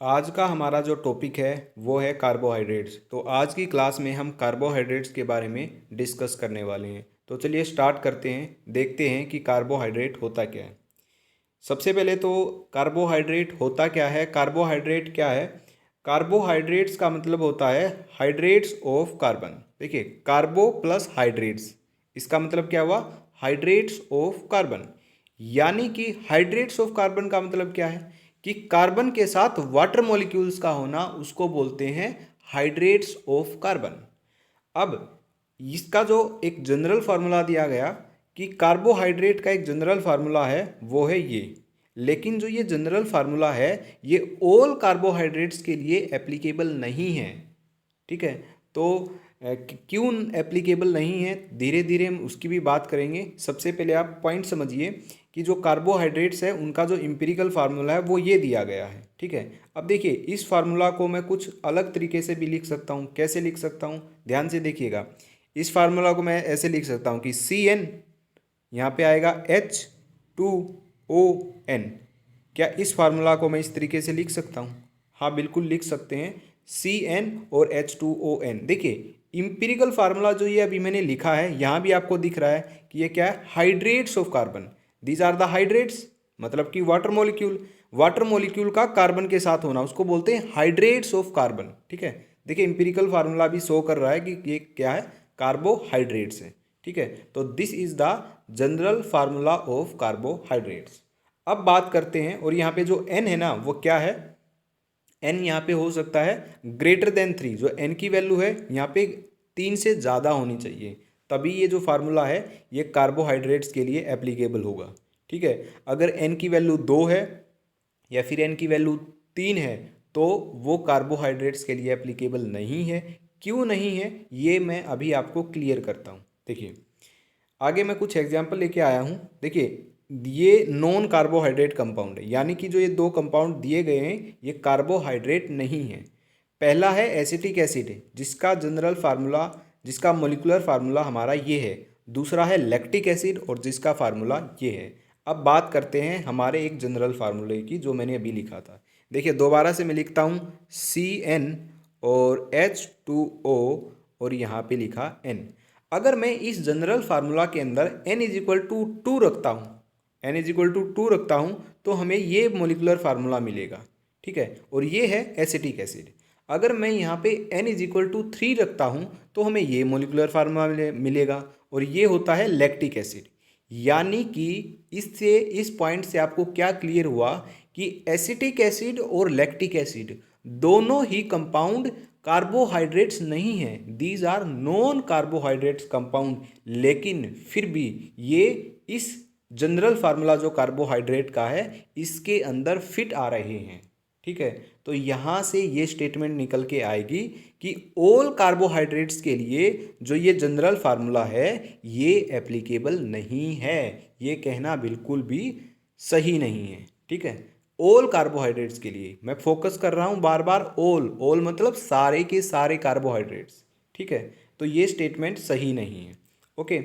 आज का हमारा जो टॉपिक है वो है कार्बोहाइड्रेट्स। तो आज की क्लास में हम कार्बोहाइड्रेट्स के बारे में डिस्कस करने वाले हैं। तो चलिए स्टार्ट करते हैं, देखते हैं कि कार्बोहाइड्रेट होता क्या है। सबसे पहले तो कार्बोहाइड्रेट होता क्या है, कार्बोहाइड्रेट क्या है। कार्बोहाइड्रेट्स का मतलब होता है हाइड्रेट्स ऑफ कार्बन। देखिए, कार्बो प्लस हाइड्रेट्स, इसका मतलब क्या हुआ, हाइड्रेट्स ऑफ कार्बन। यानी कि हाइड्रेट्स ऑफ कार्बन का मतलब क्या है कि कार्बन के साथ वाटर मॉलिक्यूल्स का होना, उसको बोलते हैं हाइड्रेट्स ऑफ कार्बन। अब इसका जो एक जनरल फार्मूला दिया गया कि कार्बोहाइड्रेट का एक जनरल फार्मूला है वो है ये। लेकिन जो ये जनरल फार्मूला है ये ऑल कार्बोहाइड्रेट्स के लिए एप्लीकेबल नहीं है। ठीक है, तो क्यों एप्लीकेबल नहीं है, धीरे धीरे हम उसकी भी बात करेंगे। सबसे पहले आप पॉइंट समझिए कि जो कार्बोहाइड्रेट्स है उनका जो इम्पिरिकल फार्मूला है वो ये दिया गया है। ठीक है, अब देखिए इस फार्मूला को मैं कुछ अलग तरीके से भी लिख सकता हूँ। कैसे लिख सकता हूँ, ध्यान से देखिएगा। इस फार्मूला को मैं ऐसे लिख सकता हूँ कि CN यहाँ पे आएगा H2ON। क्या इस फार्मूला को मैं इस तरीके से लिख सकता हूँ? हाँ, बिल्कुल लिख सकते हैं, CN और H2ON। देखिए इम्पिरिकल फार्मूला जो ये अभी मैंने लिखा है यहाँ भी आपको दिख रहा है कि ये क्या है, hydrates of carbon. These are the hydrates, मतलब कि वाटर मॉलिक्यूल। वाटर मॉलिक्यूल का कार्बन के साथ होना उसको बोलते हैं हाइड्रेट्स ऑफ कार्बन। ठीक है, देखिए इंपिरिकल फार्मूला भी शो कर रहा है कि ये क्या है, कार्बोहाइड्रेट्स है। ठीक है, तो this is the general formula of carbohydrates. अब बात करते हैं, और यहाँ पे जो N है ना वो क्या है, N यहाँ पे हो सकता है ग्रेटर देन 3। जो N की वैल्यू है यहाँ पे 3 से ज़्यादा होनी चाहिए, तभी ये जो फार्मूला है ये कार्बोहाइड्रेट्स के लिए एप्लीकेबल होगा। ठीक है, अगर N की वैल्यू 2 है या फिर N की वैल्यू 3 है तो वो कार्बोहाइड्रेट्स के लिए एप्लीकेबल नहीं है। क्यों नहीं है ये मैं अभी आपको क्लियर करता हूँ। देखिए आगे मैं कुछ एग्जाम्पल लेके आया हूँ। देखिए ये नॉन कार्बोहाइड्रेट कंपाउंड है, यानी कि जो ये दो कंपाउंड दिए गए हैं ये कार्बोहाइड्रेट नहीं है। पहला है एसिटिक एसिड, जिसका जनरल फार्मूला, जिसका मोलिकुलर फार्मूला हमारा ये है। दूसरा है लैक्टिक एसिड और जिसका फार्मूला ये है। अब बात करते हैं हमारे एक जनरल फार्मूले की जो मैंने अभी लिखा था। देखिए दोबारा से मैं लिखता हूँ CN और H2O और यहाँ पे लिखा N। अगर मैं इस जनरल फार्मूला के अंदर N=2 रखता हूँ, N=2 रखता हूँ तो हमें ये मोलिकुलर फार्मूला मिलेगा। ठीक है, और ये है एसिटिक एसिड। अगर मैं यहाँ पे N=3 रखता हूँ तो हमें ये मोलिकुलर फार्मूला मिलेगा, और ये होता है लैक्टिक एसिड। यानी कि इससे, इस पॉइंट से आपको क्या क्लियर हुआ कि एसिटिक एसिड और लैक्टिक एसिड दोनों ही कंपाउंड कार्बोहाइड्रेट्स नहीं हैं, these are non carbohydrates compound. लेकिन फिर भी ये इस जनरल फार्मूला जो कार्बोहाइड्रेट का है इसके अंदर फिट आ रहे हैं। ठीक है, तो यहाँ से ये स्टेटमेंट निकल के आएगी कि ऑल कार्बोहाइड्रेट्स के लिए जो ये जनरल फार्मूला है ये एप्लीकेबल नहीं है। ये कहना बिल्कुल भी सही नहीं है। ठीक है, ऑल कार्बोहाइड्रेट्स के लिए मैं फोकस कर रहा हूँ बार बार, ऑल, ऑल मतलब सारे के सारे कार्बोहाइड्रेट्स। ठीक है, तो ये स्टेटमेंट सही नहीं है। ओके,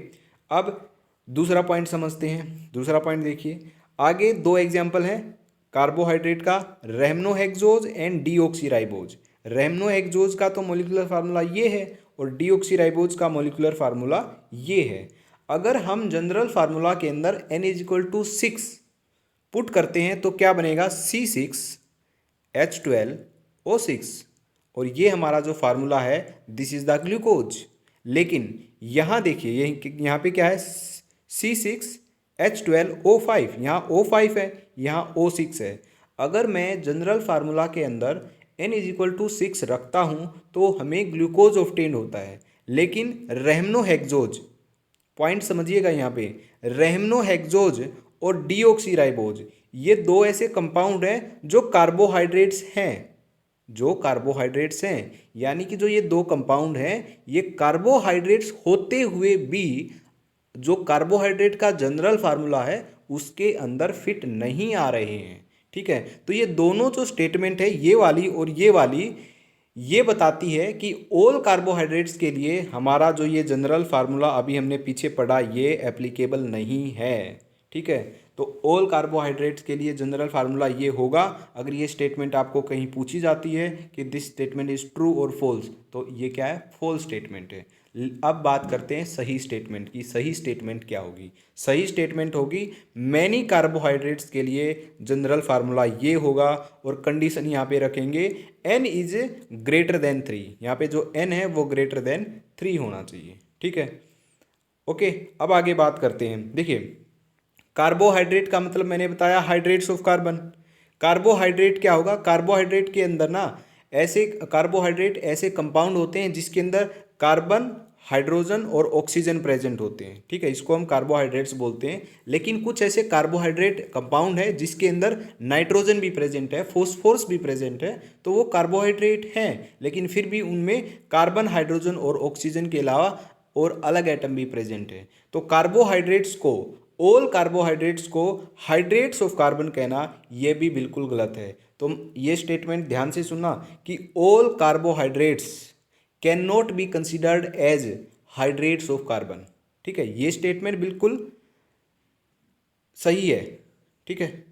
अब दूसरा पॉइंट समझते हैं। दूसरा पॉइंट देखिए, आगे दो एग्जाम्पल हैं कार्बोहाइड्रेट का, रेमनोहेक्सोज एंड डीऑक्सीराइबोज। रेमनोहेक्सोज का तो मोलिकुलर फार्मूला ये है और डीऑक्सीराइबोज का मोलिकुलर फार्मूला ये है। अगर हम जनरल फार्मूला के अंदर N=6 पुट करते हैं तो क्या बनेगा, C6H12O6, और ये हमारा जो फार्मूला है दिस इज द ग्लूकोज। लेकिन यहाँ देखिए यहाँ पे क्या है, C6H12O5, यहाँ O5 है, यहाँ O6 है। अगर मैं जनरल फार्मूला के अंदर N=6 रखता हूँ तो हमें ग्लूकोज ऑब्टेन होता है। लेकिन रेमनोहेक्सोज, पॉइंट समझिएगा यहाँ पे, रेमनोहेक्सोज और डीऑक्सीराइबोज ये दो ऐसे कंपाउंड हैं जो कार्बोहाइड्रेट्स हैं, जो कार्बोहाइड्रेट्स हैं। यानी कि जो ये दो कंपाउंड हैं ये कार्बोहाइड्रेट्स होते हुए भी जो कार्बोहाइड्रेट का जनरल फार्मूला है उसके अंदर फिट नहीं आ रहे हैं। ठीक है, तो ये दोनों जो स्टेटमेंट है ये वाली और ये वाली, ये बताती है कि ऑल कार्बोहाइड्रेट्स के लिए हमारा जो ये जनरल फार्मूला अभी हमने पीछे पढ़ा ये एप्लीकेबल नहीं है। ठीक है, तो ऑल कार्बोहाइड्रेट्स के लिए जनरल फार्मूला ये होगा। अगर ये स्टेटमेंट आपको कहीं पूछी जाती है कि दिस स्टेटमेंट इज ट्रू और फॉल्स, तो ये क्या है, फॉल्स स्टेटमेंट है। अब बात करते हैं सही स्टेटमेंट की। सही स्टेटमेंट क्या होगी? सही स्टेटमेंट होगी मैनी कार्बोहाइड्रेट्स के लिए जनरल फार्मूला ये होगा, और कंडीशन यहाँ पे रखेंगे n इज ग्रेटर देन 3। यहाँ पे जो n है वो ग्रेटर देन 3 होना चाहिए। ठीक है, ओके। अब आगे बात करते हैं। देखिए, कार्बोहाइड्रेट का मतलब मैंने बताया हाइड्रेट्स ऑफ कार्बन। कार्बोहाइड्रेट क्या होगा? कार्बोहाइड्रेट के अंदर ना ऐसे कार्बोहाइड्रेट ऐसे कंपाउंड होते हैं जिसके अंदर कार्बन, हाइड्रोजन और ऑक्सीजन प्रेजेंट होते हैं। ठीक है, इसको हम कार्बोहाइड्रेट्स बोलते हैं। लेकिन कुछ ऐसे कार्बोहाइड्रेट कंपाउंड है जिसके अंदर नाइट्रोजन भी प्रेजेंट है, फॉस्फोरस भी प्रेजेंट है, तो वो कार्बोहाइड्रेट हैं, लेकिन फिर भी उनमें कार्बन, हाइड्रोजन और ऑक्सीजन के अलावा और अलग एटम भी प्रेजेंट है। तो कार्बोहाइड्रेट्स को, ऑल कार्बोहाइड्रेट्स को हाइड्रेट्स ऑफ कार्बन कहना ये भी बिल्कुल गलत है। तो ये स्टेटमेंट ध्यान से सुनना कि all carbohydrates can not be considered as hydrates of carbon. ठीक है, ये स्टेटमेंट बिल्कुल सही है। ठीक है,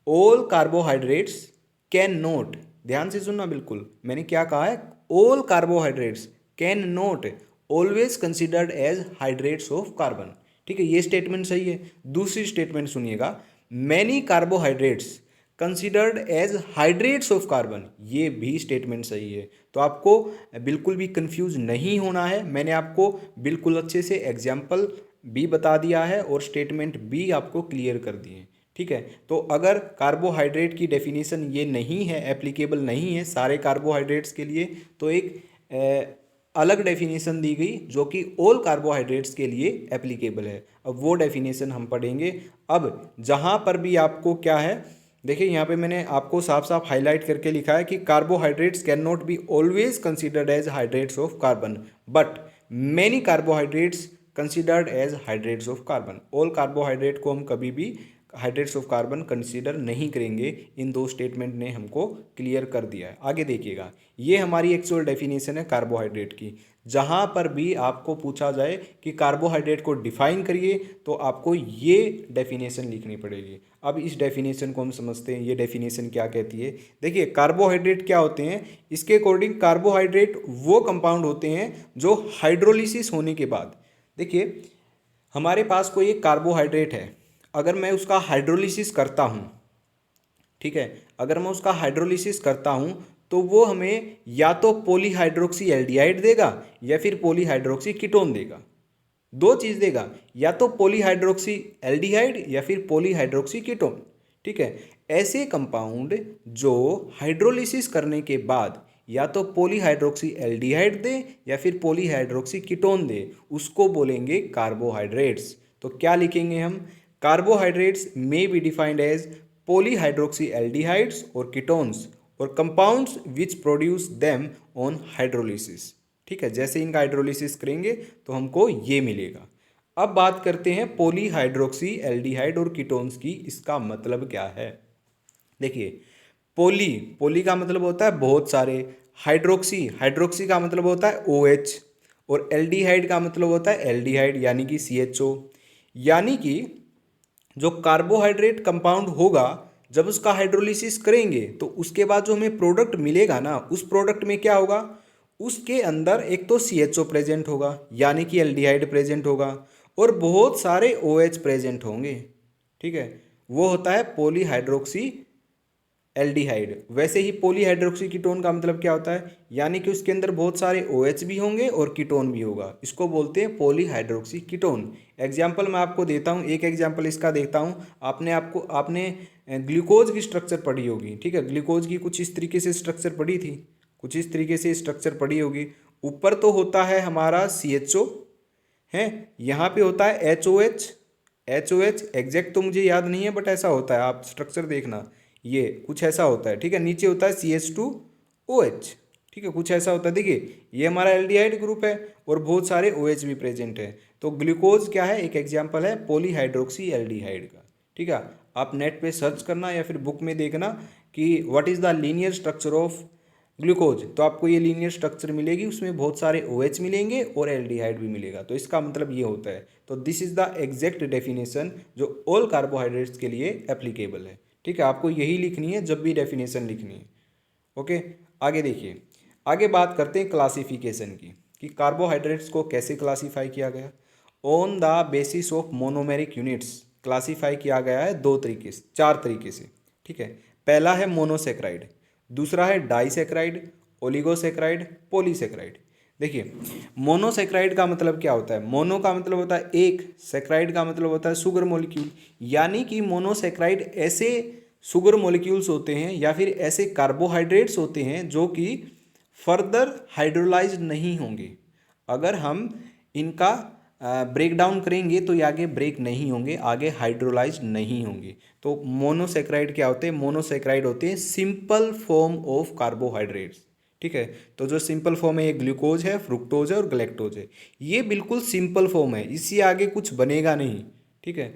ऑल कार्बोहाइड्रेट्स कैन नॉट, ध्यान से सुनना बिल्कुल, मैंने क्या कहा है, all carbohydrates can not always considered as hydrates of carbon. ठीक है, ये स्टेटमेंट सही है। दूसरी स्टेटमेंट सुनिएगा, many carbohydrates considered as hydrates of carbon, ये भी स्टेटमेंट सही है। तो आपको बिल्कुल भी कंफ्यूज नहीं होना है। मैंने आपको बिल्कुल अच्छे से एग्जाम्पल भी बता दिया है और स्टेटमेंट भी आपको क्लियर कर दिए। ठीक है, तो अगर कार्बोहाइड्रेट की डेफिनेशन ये नहीं है, एप्लीकेबल नहीं है सारे कार्बोहाइड्रेट्स के लिए, तो एक अलग डेफिनेशन दी गई जो कि ऑल कार्बोहाइड्रेट्स के लिए एप्लीकेबल है। अब वो डेफिनेशन हम पढ़ेंगे। अब जहाँ पर भी आपको क्या है, देखिए यहाँ पे मैंने आपको साफ साफ हाईलाइट करके लिखा है कि carbohydrates can not be always considered as hydrates of carbon, but many carbohydrates considered as hydrates of carbon. All carbohydrate को हम कभी भी हाइड्रेट्स ऑफ कार्बन कंसीडर नहीं करेंगे। इन दो स्टेटमेंट ने हमको क्लियर कर दिया है। आगे देखिएगा, ये हमारी एक्चुअल डेफिनेशन है कार्बोहाइड्रेट की। जहाँ पर भी आपको पूछा जाए कि कार्बोहाइड्रेट को डिफाइन करिए, तो आपको ये डेफिनेशन लिखनी पड़ेगी। अब इस डेफिनेशन को हम समझते हैं, ये डेफिनेशन क्या कहती है। देखिए, कार्बोहाइड्रेट क्या होते हैं, इसके अकॉर्डिंग कार्बोहाइड्रेट वो कंपाउंड होते हैं जो हाइड्रोलिसिस होने के बाद, देखिए हमारे पास कोई एक कार्बोहाइड्रेट है, अगर मैं उसका हाइड्रोलिसिस करता हूँ, ठीक है, अगर मैं उसका हाइड्रोलिसिस करता हूँ तो वो हमें या तो पॉलीहाइड्रोक्सी एल्डिहाइड देगा या फिर पॉलीहाइड्रोक्सी कीटोन देगा। दो चीज़ देगा, या तो पॉलीहाइड्रोक्सी एल्डिहाइड या फिर पॉलीहाइड्रोक्सी कीटोन। ठीक है, ऐसे कंपाउंड जो हाइड्रोलिसिस करने के बाद या तो पॉलीहाइड्रोक्सी एल्डिहाइड दे या फिर पॉलीहाइड्रोक्सी कीटोन दे, उसको बोलेंगे कार्बोहाइड्रेट्स। तो क्या लिखेंगे हम, carbohydrates may be defined as polyhydroxy aldehydes और कीटोन्स और compounds which produce them on hydrolysis. ठीक है, जैसे इनका हाइड्रोलिसिस करेंगे तो हमको ये मिलेगा। अब बात करते हैं पॉलीहाइड्रोक्सी एल्डिहाइड और कीटोन्स की, इसका मतलब क्या है। देखिए, पोली का मतलब होता है बहुत सारे, हाइड्रोक्सी का मतलब होता है OH, और एल्डिहाइड का मतलब होता है एल्डिहाइड यानी कि CHO। यानी कि जो कार्बोहाइड्रेट कंपाउंड होगा, जब उसका हाइड्रोलिसिस करेंगे तो उसके बाद जो हमें प्रोडक्ट मिलेगा ना, उस प्रोडक्ट में क्या होगा, उसके अंदर एक तो CHO प्रेजेंट होगा यानी कि एल्डिहाइड प्रेजेंट होगा, और बहुत सारे OH प्रेजेंट होंगे। ठीक है, वो होता है पॉलीहाइड्रोक्सी एल्डिहाइड। वैसे ही पॉलीहाइड्रोक्सी कीटोन का मतलब क्या होता है, यानी कि उसके अंदर बहुत सारे OH भी होंगे और कीटोन भी होगा, इसको बोलते हैं पॉलीहाइड्रोक्सी कीटोन। एग्जाम्पल मैं आपको देता हूँ, एक एग्जाम्पल इसका देखता हूँ। आपने ग्लूकोज की स्ट्रक्चर पढ़ी होगी। ठीक है, ग्लूकोज की कुछ इस तरीके से स्ट्रक्चर पढ़ी थी, कुछ इस तरीके से स्ट्रक्चर पढ़ी होगी। ऊपर तो होता है हमारा CHO है, यहाँ पे होता है HOH एग्जैक्ट तो मुझे याद नहीं है, बट ऐसा होता है, आप स्ट्रक्चर देखना, ये कुछ ऐसा होता है। ठीक है, नीचे होता है CH2OH। ठीक है, कुछ ऐसा होता है। देखिए, ये हमारा एल्डिहाइड ग्रुप है और बहुत सारे OH भी प्रेजेंट है। तो ग्लूकोज क्या है, एक एग्जाम्पल है पॉलीहाइड्रोक्सी एल्डिहाइड का। ठीक है, आप नेट पे सर्च करना या फिर बुक में देखना कि what is the linear structure of glucose, तो आपको ये लीनियर स्ट्रक्चर मिलेगी, उसमें बहुत सारे OH मिलेंगे और एल्डिहाइड भी मिलेगा, तो इसका मतलब ये होता है। तो this is the exact definition जो ऑल कार्बोहाइड्रेट्स के लिए एप्लीकेबल है। ठीक है, आपको यही लिखनी है जब भी डेफिनेशन लिखनी है। ओके, आगे देखिए, आगे बात करते हैं क्लासिफिकेशन की कि कार्बोहाइड्रेट्स को कैसे क्लासीफाई किया गया। On the basis of monomeric units classify किया गया है चार तरीके से। ठीक है, पहला है मोनोसेक्राइड, दूसरा है डाइसेक्राइड, ओलिगोसेक्राइड, पॉलीसेक्राइड। देखिए, मोनोसेक्राइड का मतलब क्या होता है? मोनो का मतलब होता है एक, सेक्राइड का मतलब होता है शुगर मॉलिक्यूल, यानी कि मोनोसेक्राइड ऐसे शुगर मॉलिक्यूल्स होते हैं या फिर ऐसे कार्बोहाइड्रेट्स होते हैं जो कि फर्दर हाइड्रोलाइज नहीं होंगे। अगर हम इनका ब्रेक डाउन करेंगे तो ये आगे ब्रेक नहीं होंगे, आगे हाइड्रोलाइज नहीं होंगे। तो मोनोसेक्राइड क्या होते हैं? मोनोसेक्राइड होते हैं सिंपल फॉर्म ऑफ कार्बोहाइड्रेट्स। ठीक है, तो जो सिंपल फॉर्म है ये ग्लूकोज है, फ्रुक्टोज है और गैलेक्टोज है। ये बिल्कुल सिंपल फॉर्म है, इससे आगे कुछ बनेगा नहीं। ठीक है,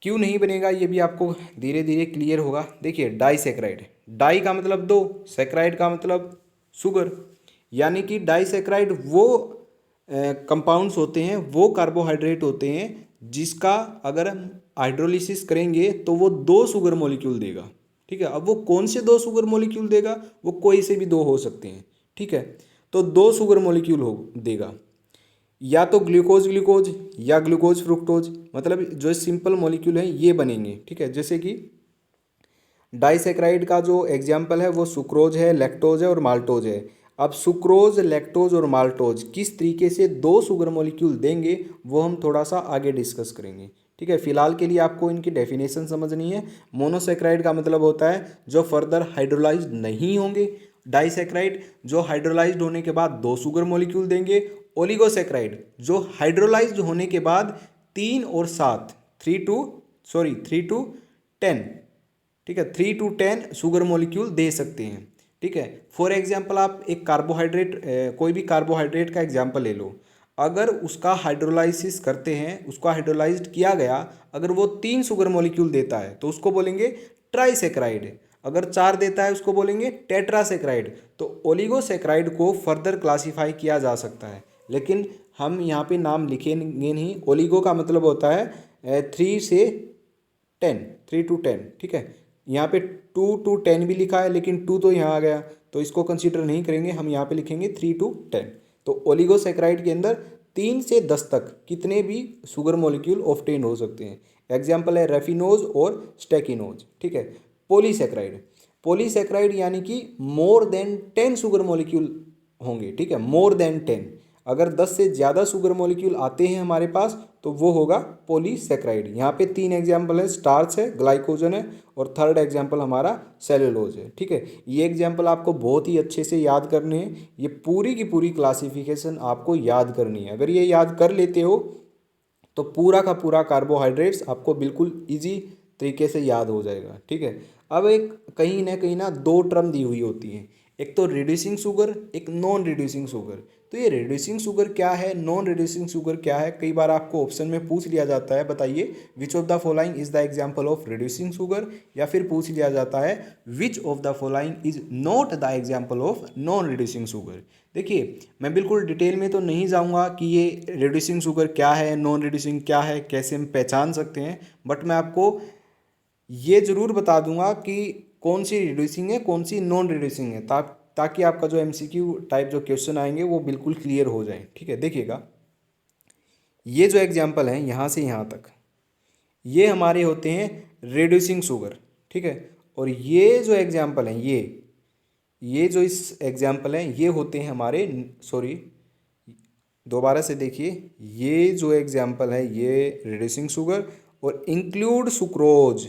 क्यों नहीं बनेगा ये भी आपको धीरे धीरे क्लियर होगा। देखिए, डाइसेक्राइड, डाई का मतलब दो, सेक्राइड का मतलब शुगर, यानी कि डाइसेक्राइड वो कंपाउंड्स होते हैं, वो कार्बोहाइड्रेट होते हैं जिसका अगर हम हाइड्रोलिसिस करेंगे तो वो दो शुगर मॉलिक्यूल देगा। ठीक है, अब वो कौन से दो शुगर मॉलिक्यूल देगा? वो कोई से भी दो हो सकते हैं। ठीक है, तो दो शुगर मॉलिक्यूल हो देगा, या तो ग्लूकोज ग्लूकोज या ग्लूकोज फ्रुक्टोज, मतलब जो सिंपल मॉलिक्यूल है ये बनेंगे। ठीक है, जैसे कि डाइसेक्राइड का जो एग्जाम्पल है वो सुक्रोज है, लैक्टोज है और माल्टोज है। अब सुक्रोज, लैक्टोज और माल्टोज किस तरीके से दो शुगर मॉलिक्यूल देंगे वो हम थोड़ा सा आगे डिस्कस करेंगे। ठीक है, फिलहाल के लिए आपको इनकी डेफिनेशन समझनी है। मोनोसेक्राइड का मतलब होता है जो फर्दर हाइड्रोलाइज नहीं होंगे, डाइसेक्राइड जो हाइड्रोलाइज्ड होने के बाद दो शुगर मॉलिक्यूल देंगे, ओलिगोसेक्राइड जो हाइड्रोलाइज्ड होने के बाद 3 और 7 3 to 10, ठीक है, 3 to 10 शुगर मॉलिक्यूल दे सकते हैं। ठीक है, फॉर एग्जाम्पल आप एक कार्बोहाइड्रेट कोई भी कार्बोहाइड्रेट का एग्जाम्पल ले लो, अगर उसका हाइड्रोलाइसिस करते हैं, उसका हाइड्रोलाइज्ड किया गया, अगर वो 3 शुगर मॉलिक्यूल देता है तो उसको बोलेंगे ट्राइसेक्राइड, अगर 4 देता है उसको बोलेंगे टेट्रासेक्राइड। तो ओलिगोसेक्राइड को फर्दर क्लासीफाई किया जा सकता है, लेकिन हम यहाँ पे नाम लिखेंगे नहीं। ओलिगो का मतलब होता है 3 to 10। ठीक है, यहाँ पे 2 to 10 भी लिखा है, लेकिन 2 तो यहाँ आ गया तो इसको कंसीडर नहीं करेंगे, हम यहाँ पे लिखेंगे 3 to 10। तो ओलिगोसेक्राइड के अंदर 3 से 10 तक कितने भी शुगर मॉलिक्यूल ऑब्टेन हो सकते हैं। एग्जाम्पल है रेफिनोज और स्टेकिनोज। ठीक है, पॉलीसेक्राइड, पॉलीसेक्राइड यानी कि मोर देन 10 शुगर मॉलिक्यूल होंगे। ठीक है, मोर देन 10, अगर 10 से ज़्यादा शुगर मॉलिक्यूल आते हैं हमारे पास तो वो होगा पॉलीसेक्राइड। यहाँ पे 3 एग्जाम्पल है, स्टार्च है, ग्लाइकोजन है और थर्ड एग्जाम्पल हमारा सेलुलोज है। ठीक है, ये एग्जाम्पल आपको बहुत ही अच्छे से याद करने हैं, ये पूरी की पूरी क्लासिफिकेशन आपको याद करनी है। अगर ये याद कर लेते हो तो पूरा का पूरा कार्बोहाइड्रेट्स आपको बिल्कुल ईजी तरीके से याद हो जाएगा। ठीक है, अब एक कहीं ना दो टर्म दी हुई होती हैं, एक तो रिड्यूसिंग शुगर, एक नॉन रिड्यूसिंग शुगर। तो ये रिड्यूसिंग शुगर क्या है, नॉन रिड्यूसिंग शुगर क्या है, कई बार आपको ऑप्शन में पूछ लिया जाता है, बताइए which of the following is the example of reducing sugar, या फिर पूछ लिया जाता है which of the following is not the example of non reducing sugar. देखिए, मैं बिल्कुल डिटेल में तो नहीं जाऊंगा कि ये रिड्यूसिंग शुगर क्या है, नॉन रिड्यूसिंग क्या है, कैसे हम पहचान सकते हैं, बट मैं आपको ये ज़रूर बता दूंगा कि कौन सी रिड्यूसिंग है, कौन सी नॉन रिड्यूसिंग है, ताकि आपका जो MCQ टाइप जो क्वेश्चन आएंगे वो बिल्कुल क्लियर हो जाए। ठीक है, देखिएगा, ये जो एग्जाम्पल हैं यहाँ से यहाँ तक, ये हमारे होते हैं रिड्यूसिंग शुगर। ठीक है, और ये जो एग्जाम्पल हैं, ये जो इस एग्जाम्पल हैं ये होते हैं हमारे, सॉरी दोबारा से देखिए, ये जो एग्जाम्पल है ये रिड्यूसिंग शुगर, और इंक्लूड सुक्रोज,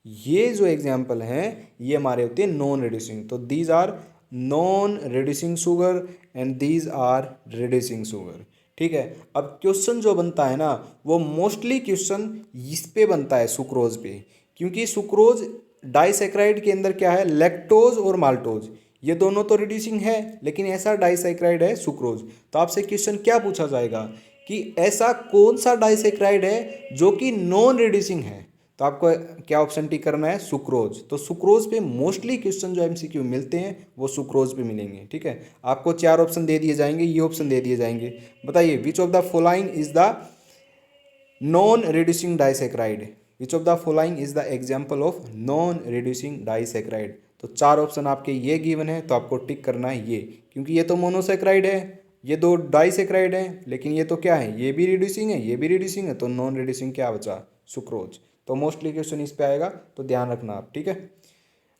ये जो एग्जाम्पल हैं ये हमारे होते हैं नॉन रिड्यूसिंग। तो these are non reducing sugar and these are reducing sugar. ठीक है, अब क्वेश्चन जो बनता है ना वो मोस्टली क्वेश्चन इस पे बनता है, सुक्रोज पे, क्योंकि सुक्रोज डाइसेक्राइड के अंदर क्या है, लैक्टोज और माल्टोज, ये दोनों तो रिड्यूसिंग है, लेकिन ऐसा डाइसेक्राइड है सुक्रोज। तो आपसे क्वेश्चन क्या पूछा जाएगा कि ऐसा कौन सा डाइसेक्राइड है जो कि नॉन रिड्यूसिंग है। तो तो आपको क्या ऑप्शन टिक करना है, सुक्रोज। तो सुक्रोज पे मोस्टली क्वेश्चन जो एमसीक्यू मिलते हैं वो सुक्रोज पे मिलेंगे, ठीक है। आपको 4 ऑप्शन दे दिए जाएंगे, ये ऑप्शन दे दिए जाएंगे। बताइए which of the following is the non reducing disaccharide, which of the following is the example of non reducing disaccharide. तो 4 ऑप्शन आपके ये गिवन है, तो आपको टिक करना है ये, क्योंकि ये तो मोनोसेक्राइड है, ये 2 डाइसेक्राइड है, लेकिन ये तो क्या है, ये भी रिड्यूसिंग है, ये भी रिड्यूसिंग है, तो नॉन रिड्यूसिंग क्या बचा, सुक्रोज। तो मोस्टली क्वेश्चन इस पे आएगा, तो ध्यान रखना आप, ठीक है।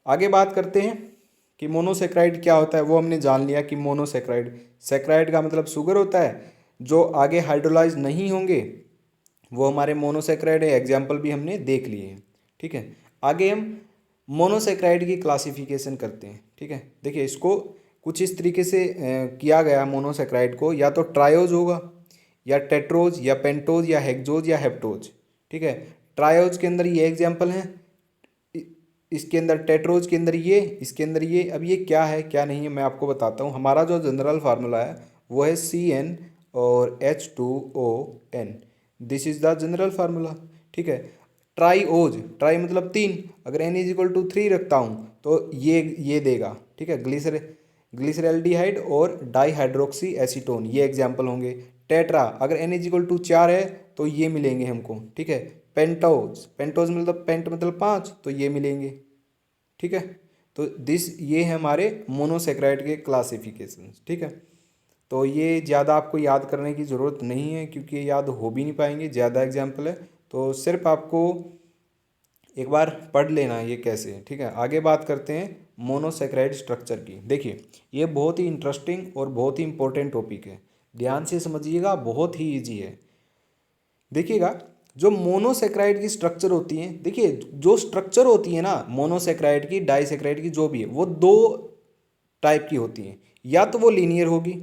आगे बात करते हैं कि मोनोसेक्राइड क्या होता है। वो हमने जान लिया कि मोनोसेक्राइड, सेक्राइड का मतलब शुगर होता है, जो आगे हाइड्रोलाइज नहीं होंगे वो हमारे मोनोसेक्राइड है। एग्जाम्पल भी हमने देख लिए हैं, ठीक है। आगे हम मोनोसेक्राइड की क्लासिफिकेशन करते हैं, ठीक है। देखिए इसको कुछ इस तरीके से किया गया मोनोसेक्राइड को, या तो ट्रायोज होगा, या टेट्रोज, या पेंटोज, या हेक्सोज, या हेप्टोज, ठीक है। ट्रायोज के अंदर ये एग्जाम्पल हैं, इसके अंदर टेट्रोज के अंदर ये, इसके अंदर ये। अब ये क्या है क्या नहीं है मैं आपको बताता हूँ। हमारा जो जनरल फार्मूला है वो है CN और H2ON, this is the general formula, ठीक है। ट्राईओज, ट्राई मतलब 3, अगर N=3 रखता हूँ तो ये देगा, ठीक है। ग्लिसरैल्डिहाइड और डाईहाइड्रोक्सी एसीटोन, ये एग्जाम्पल होंगे। टेट्रा, अगर N=4 है तो ये मिलेंगे हमको, ठीक है। पेंटोज, पेंटोज मतलब पेंट मतलब 5, तो ये मिलेंगे, ठीक है। तो ये है हमारे मोनोसेक्राइड के क्लासिफिकेशन, ठीक है। तो ये ज़्यादा आपको याद करने की ज़रूरत नहीं है, क्योंकि ये याद हो भी नहीं पाएंगे, ज़्यादा एग्जाम्पल है। तो सिर्फ आपको एक बार पढ़ लेना है ये कैसे है, ठीक है। आगे बात करते हैं मोनोसेक्राइड स्ट्रक्चर की। देखिए ये बहुत ही इंटरेस्टिंग और बहुत ही इंपॉर्टेंट टॉपिक है, ध्यान से समझिएगा, बहुत ही ईजी है। देखिएगा जो मोनोसेक्राइड की स्ट्रक्चर होती है, देखिए जो स्ट्रक्चर होती है ना मोनोसेक्राइड की, डाइसेक्राइड की, जो भी है वो 2 टाइप की होती हैं। या तो वो लीनियर होगी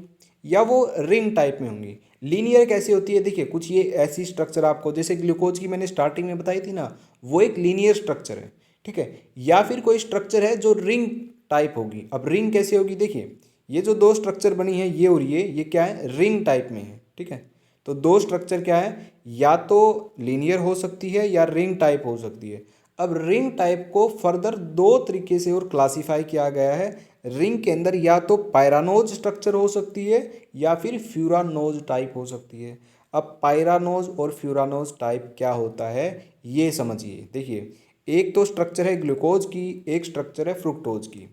या वो रिंग टाइप में होंगी। लीनियर कैसी होती है, देखिए कुछ ये ऐसी स्ट्रक्चर आपको, जैसे ग्लूकोज की मैंने स्टार्टिंग में बताई थी ना, वो एक लीनियर स्ट्रक्चर है, ठीक है। या फिर कोई स्ट्रक्चर है जो रिंग टाइप होगी। अब रिंग कैसे होगी, देखिए ये जो 2 स्ट्रक्चर बनी है ये और ये क्या है, रिंग टाइप में है, ठीक है। तो 2 स्ट्रक्चर क्या है, या तो लीनियर हो सकती है या रिंग टाइप हो सकती है। अब रिंग टाइप को फर्दर 2 तरीके से और क्लासिफाई किया गया है। रिंग के अंदर या तो पायरानोज स्ट्रक्चर हो सकती है या फिर फ्यूरानोज टाइप हो सकती है। अब पायरानोज और फ्यूरानोज टाइप क्या होता है ये समझिए। देखिए एक तो स्ट्रक्चर है ग्लूकोज की, एक स्ट्रक्चर है फ्रुक्टोज की।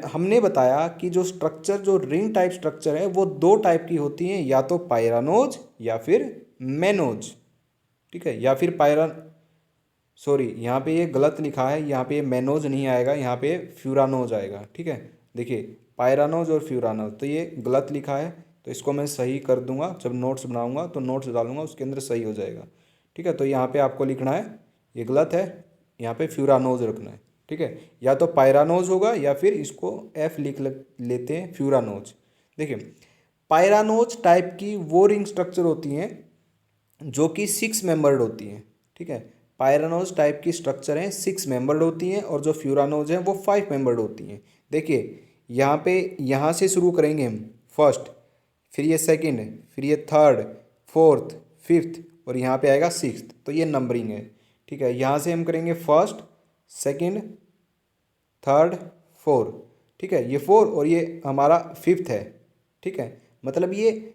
हमने बताया कि जो स्ट्रक्चर, जो रिंग टाइप स्ट्रक्चर है वो 2 टाइप की होती हैं, या तो पायरानोज या फिर मेनोज, ठीक है। या फिर सॉरी यहाँ पे ये गलत लिखा है, यहाँ पे ये मेनोज नहीं आएगा, यहाँ पे फ्यूरानोज आएगा, ठीक है। देखिए पायरानोज और फ्यूरानोज, तो ये गलत लिखा है, तो इसको मैं सही कर दूंगा। जब नोट्स बनाऊंगा तो नोट्स डालूंगा, उसके अंदर सही हो जाएगा, ठीक है। तो यहाँ पे आपको लिखना है ये गलत है, यहाँ पे फ्यूरानोज रखना है, ठीक है। या तो पायरानोज होगा या फिर इसको F लिख लेते हैं, फ्यूरानोज। देखिए पायरानोज टाइप की वो रिंग स्ट्रक्चर होती हैं जो कि 6 मेंबर्ड होती हैं, ठीक है। पायरानोज टाइप की स्ट्रक्चर हैं 6 मेंबर्ड होती हैं, और जो फ्यूरानोज हैं वो 5 मेंबर्ड होती हैं। देखिए यहाँ पे, यहाँ से शुरू करेंगे हम, फर्स्ट, फिर ये सेकंड, फिर ये थर्ड, फोर्थ, फिफ्थ, और यहाँ पे आएगा सिक्स्थ। तो ये नंबरिंग है, ठीक है। यहाँ से हम करेंगे फर्स्ट, सेकंड, थर्ड, फोर, ठीक है। ये 4 और ये हमारा फिफ्थ है, ठीक है। मतलब ये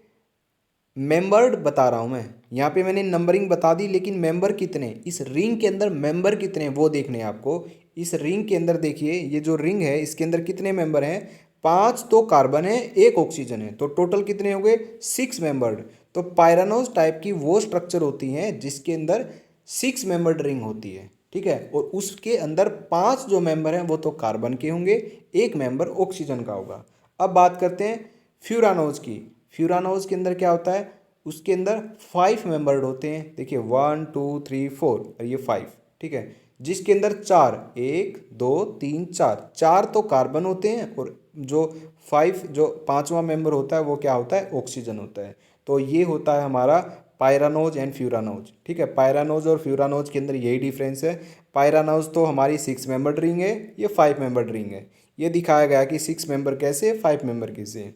मेंबर्ड बता रहा हूँ मैं, यहाँ पे मैंने नंबरिंग बता दी, लेकिन मेंबर कितने, इस रिंग के अंदर मेंबर कितने वो देखने हैं आपको। इस रिंग के अंदर देखिए ये जो रिंग है इसके अंदर कितने मेंबर हैं, 5 तो कार्बन है, 1 ऑक्सीजन है, तो टोटल कितने हो गए, 6 मेंबर्ड। तो पायरानोज टाइप की वो स्ट्रक्चर होती हैं जिसके अंदर 6 मेंबर्ड रिंग होती है, ठीक है। और उसके अंदर 5 जो मेंबर हैं वो तो कार्बन के होंगे, 1 मेंबर ऑक्सीजन का होगा। अब बात करते हैं फ्यूरानोज की। फ्यूरानोज के अंदर क्या होता है, उसके अंदर 5 मेंबर्ड होते हैं। देखिए 1 2 3 4 और ये 5, ठीक है। जिसके अंदर 4, 1 2 3 4 तो कार्बन होते हैं, और जो 5 जो 5वां मेंबर होता है वो क्या होता है, ऑक्सीजन होता है। तो ये होता है हमारा पायरानोज एंड फ्यूरानोज, ठीक है। पायरानोज और फ्यूरानोज के अंदर यही डिफरेंस है। पायरानोज तो हमारी 6 मेंबर्ड रिंग है, ये 5 मेंबर्ड रिंग है। ये दिखाया गया कि 6 मेंबर कैसे, 5 मेंबर कैसे।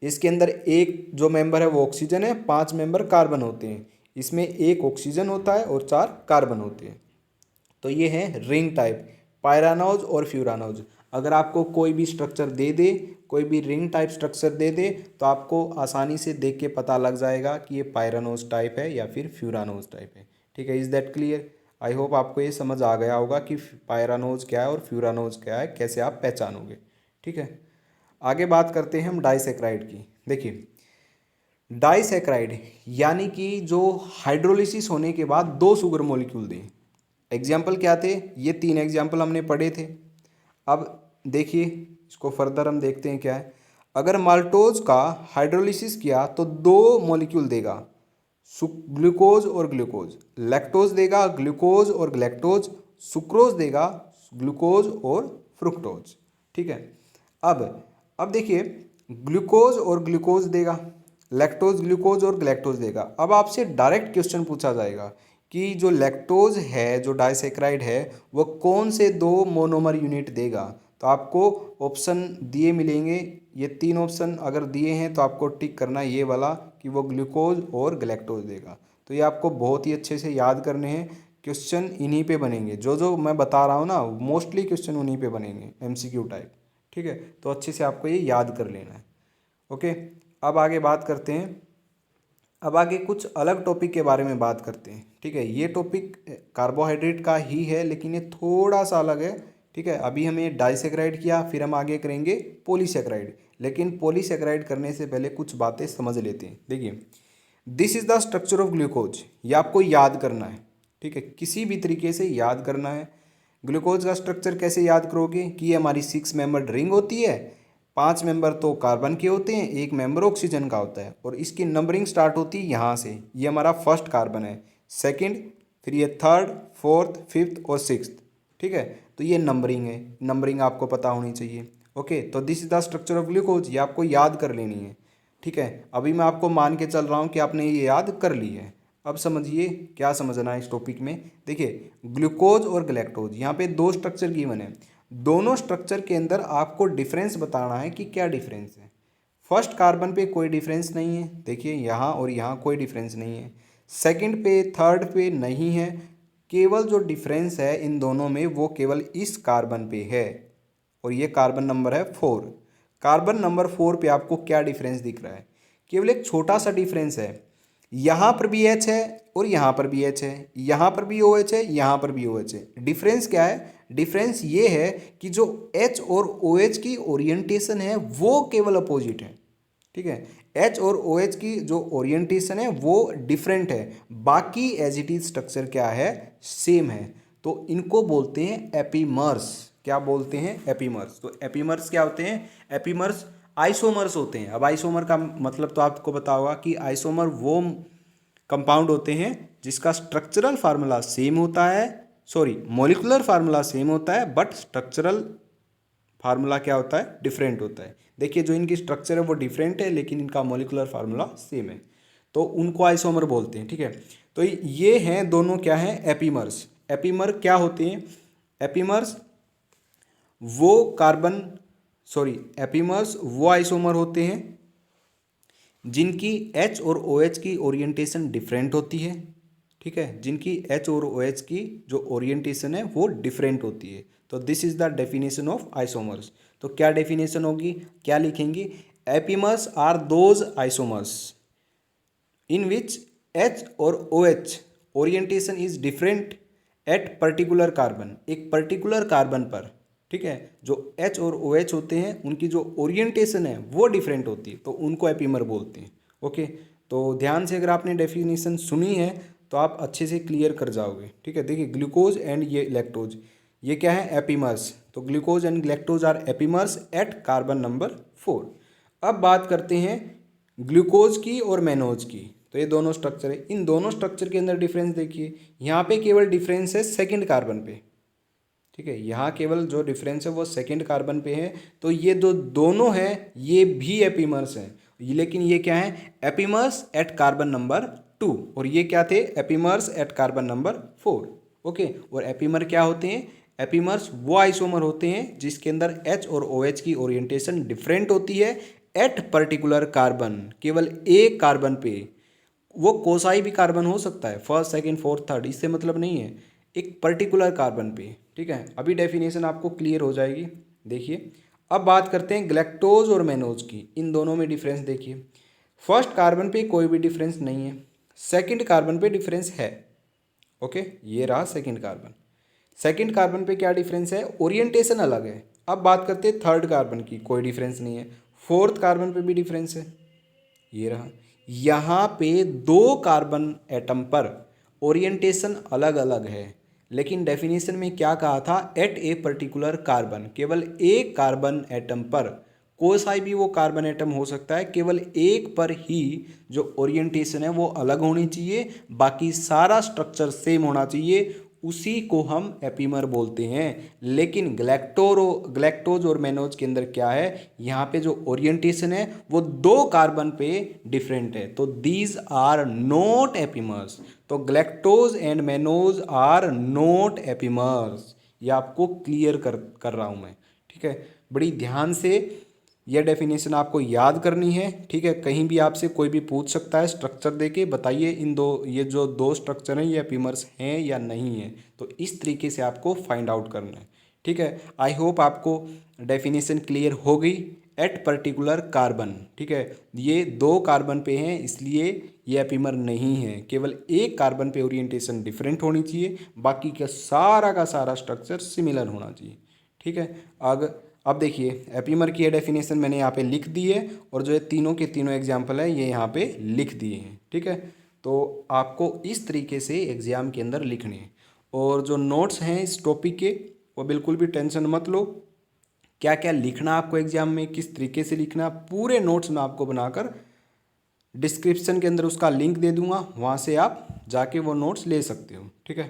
इसके अंदर एक जो मेंबर है वो ऑक्सीजन है, 5 मेंबर कार्बन होते हैं। इसमें एक ऑक्सीजन होता है और 4 कार्बन होते हैं। तो ये है रिंग टाइप, पायरानोज और फ्यूरानोज। अगर आपको कोई भी स्ट्रक्चर दे दे, कोई भी रिंग टाइप स्ट्रक्चर दे दे, तो आपको आसानी से देख के पता लग जाएगा कि ये पायरानोज टाइप है या फिर फ्यूरानोज टाइप है। ठीक है, is that clear? I hope आपको ये समझ आ गया होगा कि पायरानोज क्या है और फ्यूरानोज क्या है, कैसे आप पहचानोगे। ठीक है, आगे बात करते हैं हम डाइसेक्राइड की। देखिए, डाइसेक्राइड यानी कि जो हाइड्रोलिसिस होने के बाद 2 शुगर मॉलिक्यूल दें। एग्जाम्पल क्या थे? ये 3 एग्जाम्पल हमने पढ़े थे। अब देखिए, इसको फर्दर हम देखते हैं क्या है। अगर माल्टोज का हाइड्रोलिसिस किया तो 2 मॉलिक्यूल देगा, ग्लूकोज और ग्लूकोज। लैक्टोज देगा ग्लूकोज और ग्लैक्टोज। सुक्रोज देगा ग्लूकोज और फ्रुक्टोज। ठीक है, अब देखिए, ग्लूकोज और ग्लूकोज देगा, लैक्टोज ग्लूकोज और ग्लैक्टोज देगा। अब आपसे डायरेक्ट क्वेश्चन पूछा जाएगा कि जो लैक्टोज है, जो डाइसेक्राइड है, वो कौन से 2 मोनोमर यूनिट देगा। तो आपको ऑप्शन दिए मिलेंगे, ये 3 ऑप्शन अगर दिए हैं तो आपको टिक करना है ये वाला कि वो ग्लूकोज और ग्लैक्टोज देगा। तो ये आपको बहुत ही अच्छे से याद करने हैं, क्वेश्चन इन्हीं पे बनेंगे। जो जो मैं बता रहा हूँ ना, मोस्टली क्वेश्चन उन्हीं पे बनेंगे, एमसीक्यू टाइप। ठीक है, तो अच्छे से आपको ये याद कर लेना है। ओके, अब आगे बात करते हैं। अब आगे कुछ अलग टॉपिक के बारे में बात करते हैं। ठीक है, ये टॉपिक कार्बोहाइड्रेट का ही है, लेकिन ये थोड़ा सा अलग है। ठीक है, अभी हमें डाइसेक्राइड किया, फिर हम आगे करेंगे पॉलीसेक्राइड। लेकिन पॉलीसेक्राइड करने से पहले कुछ बातें समझ लेते हैं। देखिए, this is the structure of glucose, ये आपको याद करना है। ठीक है, किसी भी तरीके से याद करना है। ग्लूकोज का स्ट्रक्चर कैसे याद करोगे कि ये हमारी 6 मेंबर्ड रिंग होती है, 5 मेंबर तो कार्बन के होते हैं, 1 मेंबर ऑक्सीजन का होता है, और इसकी नंबरिंग स्टार्ट होती है यहाँ से। ये हमारा फर्स्ट कार्बन है, सेकंड, फिर ये थर्ड, फोर्थ, फिफ्थ और सिक्स्थ। ठीक है, तो ये नंबरिंग है, नंबरिंग आपको पता होनी चाहिए। ओके, तो this is the structure of glucose, ये आपको याद कर लेनी है। ठीक है, अभी मैं आपको मान के चल रहा हूँ कि आपने ये याद कर ली है। अब समझिए क्या समझना है इस टॉपिक में। देखिए, ग्लूकोज और ग्लैक्टोज, यहाँ पे 2 स्ट्रक्चर गिवन है। दोनों स्ट्रक्चर के अंदर आपको डिफरेंस बताना है कि क्या डिफरेंस है। फर्स्ट कार्बन पे कोई डिफरेंस नहीं है, देखिए यहाँ और यहाँ कोई डिफरेंस नहीं है। सेकंड पे, थर्ड पे नहीं है। केवल जो डिफरेंस है इन दोनों में वो केवल इस कार्बन पे है, और ये कार्बन नंबर है 4। कार्बन नंबर 4 पे आपको क्या डिफरेंस दिख रहा है? केवल एक छोटा सा डिफरेंस है, यहाँ पर भी एच है और यहाँ पर भी एच है, यहाँ पर भी ओ एच है, यहाँ पर भी ओ एच है। डिफरेंस क्या है? डिफरेंस ये है कि जो एच और ओ एच की ओरिएंटेशन है वो केवल अपोजिट है। ठीक है, एच और ओ एच की जो ओरिएंटेशन है वो डिफरेंट है, बाकी एज इट इज स्ट्रक्चर क्या है? सेम है। तो इनको बोलते हैं एपीमर्स। क्या बोलते हैं? एपीमर्स। तो एपीमर्स क्या होते हैं? एपीमर्स आइसोमर्स होते हैं। अब आइसोमर का मतलब तो आपको पता होगा कि आइसोमर वो कंपाउंड होते हैं जिसका स्ट्रक्चरल फार्मूला सेम होता है, सॉरी मॉलिक्यूलर फार्मूला सेम होता है, बट स्ट्रक्चरल फार्मूला क्या होता है? डिफरेंट होता है। देखिए, जो इनकी स्ट्रक्चर है वो डिफरेंट है, लेकिन इनका मॉलिक्यूलर फार्मूला सेम है, तो उनको आइसोमर बोलते हैं। ठीक है, तो ये हैं दोनों क्या हैं? एपीमर्स। एपीमर क्या होते हैं? एपीमर्स वो कार्बन, सॉरी एपीमर्स वो आइसोमर होते हैं जिनकी एच और ओ एच की ओरिएंटेशन डिफरेंट होती है। ठीक है, जिनकी एच और ओ एच की जो ओरिएंटेशन है वो डिफरेंट होती है। तो this is the definition of isomers. तो क्या डेफिनेशन होगी, क्या लिखेंगे? Epimers are those isomers in which H और O H orientation is different at particular carbon, एक पर्टिकुलर कार्बन पर। ठीक है, जो एच और ओ एच होते हैं उनकी जो ओरिएंटेशन है वो डिफरेंट होती है, तो उनको एपीमर बोलते हैं। ओके, तो ध्यान से अगर आपने डेफिनेशन सुनी है तो आप अच्छे से क्लियर कर जाओगे। ठीक है, देखिए ग्लूकोज एंड ये लैक्टोज, ये क्या है? एपीमर्स। तो glucose and lactose are epimers at carbon number 4। अब बात करते हैं ग्लूकोज की और मैनोज की। तो ये दोनों स्ट्रक्चर है, इन दोनों स्ट्रक्चर के अंदर डिफरेंस देखिए। यहाँ पे केवल डिफरेंस है सेकंड कार्बन पे। ठीक है, यहाँ केवल जो डिफरेंस है वो सेकंड कार्बन पे है। तो ये जो दोनों हैं ये भी एपीमर्स हैं, लेकिन ये क्या है? एपीमर्स एट कार्बन नंबर 2, और ये क्या थे? Epimers at carbon number 4। Okay, और एपीमर क्या होते हैं? एपीमर्स वो आइसोमर होते हैं जिसके अंदर एच और ओ एच की ओरिएंटेशन डिफरेंट होती है एट पर्टिकुलर कार्बन, केवल एक कार्बन पे। वो कोसाई भी कार्बन हो सकता है, फर्स्ट सेकंड फोर्थ थर्ड, इससे मतलब नहीं है, एक पर्टिकुलर कार्बन पे। ठीक है, अभी डेफिनेशन आपको क्लियर हो जाएगी। देखिए अब बात करते हैं ग्लैक्टोज और मैनोज की, इन दोनों में डिफरेंस देखिए। फर्स्ट कार्बन पे कोई भी डिफरेंस नहीं है, सेकंड कार्बन पे डिफरेंस है। ओके, ये रहा सेकंड कार्बन। सेकंड कार्बन पे क्या डिफरेंस है, ओरिएंटेशन अलग है। अब बात करते हैं थर्ड कार्बन की, कोई डिफरेंस नहीं है। फोर्थ कार्बन पे भी डिफरेंस है, ये रहा। यहाँ पे दो कार्बन एटम पर ओरिएंटेशन अलग अलग है, लेकिन डेफिनेशन में क्या कहा था, एट ए पर्टिकुलर कार्बन, केवल एक कार्बन एटम पर, कोई भी वो कार्बन एटम हो सकता है, केवल एक पर ही जो ओरिएंटेशन है वो अलग होनी चाहिए, बाकी सारा स्ट्रक्चर सेम होना चाहिए, उसी को हम एपीमर बोलते हैं। लेकिन ग्लैक्टोज और मैनोज के अंदर क्या है, यहाँ पे जो ओरिएंटेशन है वो दो कार्बन पे डिफरेंट है, तो दीज आर नॉट एपीमर्स। तो galactose and mannose are not epimers, ये आपको क्लियर कर रहा हूँ मैं। ठीक है, बड़ी ध्यान से यह डेफिनेशन आपको याद करनी है। ठीक है, कहीं भी आपसे कोई भी पूछ सकता है स्ट्रक्चर देके, बताइए इन दो, ये जो दो स्ट्रक्चर हैं ये एपीमर्स हैं या नहीं है, तो इस तरीके से आपको फाइंड आउट करना है। ठीक है, आई होप आपको डेफिनेशन क्लियर हो गई। एट पर्टिकुलर कार्बन, ठीक है, ये दो कार्बन पे हैं इसलिए ये एपीमर नहीं है, केवल एक कार्बन पे ओरिएंटेशन डिफरेंट होनी चाहिए, बाकी का सारा स्ट्रक्चर सिमिलर होना चाहिए। ठीक है, अब देखिए एपीमर की डेफिनेशन मैंने यहाँ पे लिख दी है, और जो है तीनों के तीनों एग्जाम्पल है ये यहाँ पे लिख दिए हैं। ठीक है, तो आपको इस तरीके से एग्ज़ाम के अंदर लिखने हैं, और जो नोट्स हैं इस टॉपिक के वो बिल्कुल भी टेंशन मत लो, क्या क्या लिखना आपको एग्जाम में, किस तरीके से लिखना, पूरे नोट्स में आपको बनाकर डिस्क्रिप्शन के अंदर उसका लिंक दे दूंगा, वहाँ से आप जाके वो नोट्स ले सकते हो। ठीक है,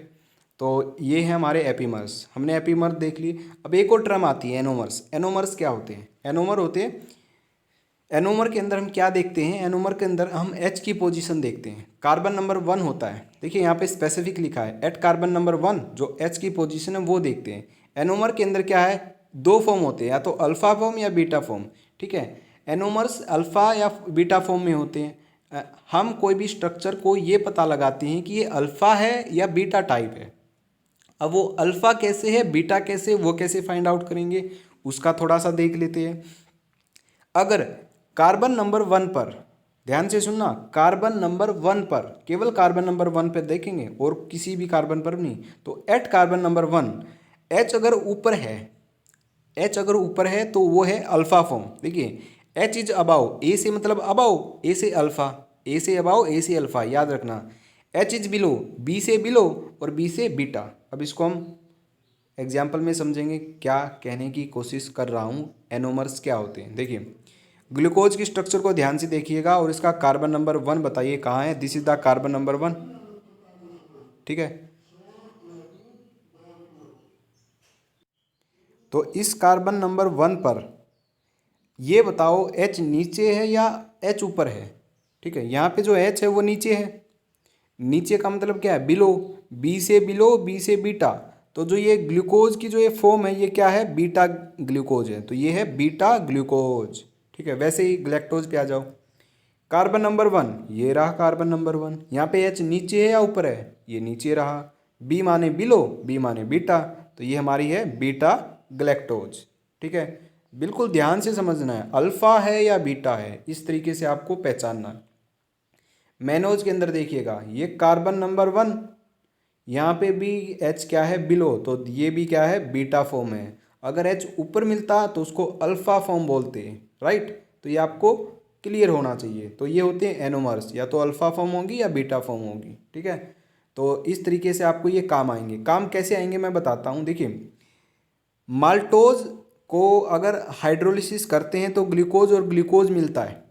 तो ये है हमारे एपीमर्स, हमने एपीमर देख लिए। अब एक और टर्म आती है एनोमर्स। एनोमर्स क्या होते हैं, एनोमर होते हैं, एनोमर के अंदर हम क्या देखते हैं, एनोमर के अंदर हम एच की पोजीशन देखते हैं, कार्बन नंबर 1 होता है, देखिए यहाँ पे स्पेसिफिक लिखा है एट कार्बन नंबर 1, जो एच की पोजीशन है वो देखते हैं। एनोमर के अंदर क्या है, दो फॉर्म होते हैं, या तो अल्फा फॉर्म या बीटा फॉर्म। ठीक है, एनोमर्स अल्फा या बीटा फॉर्म में होते हैं। हम कोई भी स्ट्रक्चर को ये पता लगाते हैं कि ये अल्फा है या बीटा टाइप है। अब वो अल्फा कैसे है, बीटा कैसे, वो कैसे फाइंड आउट करेंगे, उसका थोड़ा सा देख लेते हैं। अगर कार्बन नंबर 1 पर, ध्यान से सुनना, कार्बन नंबर 1 पर, केवल कार्बन नंबर 1 पर देखेंगे और किसी भी कार्बन पर नहीं, तो एट कार्बन नंबर 1 एच अगर ऊपर है, एच अगर ऊपर है तो वो है अल्फा फॉर्म। देखिए एच इज अबाउ, ए से मतलब अबाउ, ए से अल्फा, ए से अबाउ, ए से अल्फा, याद रखना। एच इज बिलो, बी से बिलो और बी से बीटा। अब इसको हम एग्जाम्पल में समझेंगे, क्या कहने की कोशिश कर रहा हूँ, एनोमर्स क्या होते हैं। देखिए ग्लूकोज की स्ट्रक्चर को ध्यान से देखिएगा और इसका कार्बन नंबर 1 बताइए कहाँ है, this is the carbon number 1। ठीक है, तो इस कार्बन नंबर 1 पर ये बताओ एच नीचे है या एच ऊपर है। ठीक है, यहाँ पे जो एच है वो नीचे है, नीचे का मतलब क्या है, बिलो, बी से बिलो, बी से बीटा, तो जो ये ग्लूकोज की जो ये फॉर्म है ये क्या है, बीटा ग्लूकोज है, तो ये है बीटा ग्लूकोज। ठीक है, वैसे ही ग्लैक्टोज पे आ जाओ, कार्बन नंबर 1, ये रहा कार्बन नंबर 1, यहाँ पे एच नीचे है या ऊपर है, ये नीचे रहा, बी माने बिलो, बी माने बीटा, तो ये हमारी है बीटा ग्लैक्टोज। ठीक है, बिल्कुल ध्यान से समझना है, अल्फा है या बीटा है, इस तरीके से आपको पहचानना है। मैनोज के अंदर देखिएगा, ये कार्बन नंबर 1, यहाँ पे भी एच क्या है, बिलो, तो ये भी क्या है, बीटा फॉर्म है। अगर एच ऊपर मिलता तो उसको अल्फा फॉर्म बोलते हैं, राइट, तो ये आपको क्लियर होना चाहिए। तो ये होते हैं एनोमर्स, या तो अल्फा फॉर्म होगी या बीटा फॉर्म होगी। ठीक है, तो इस तरीके से आपको ये काम आएंगे। काम कैसे आएंगे मैं बताता हूँ। देखिए माल्टोज को अगर हाइड्रोलिसिस करते हैं तो ग्लूकोज और ग्लूकोज मिलता है,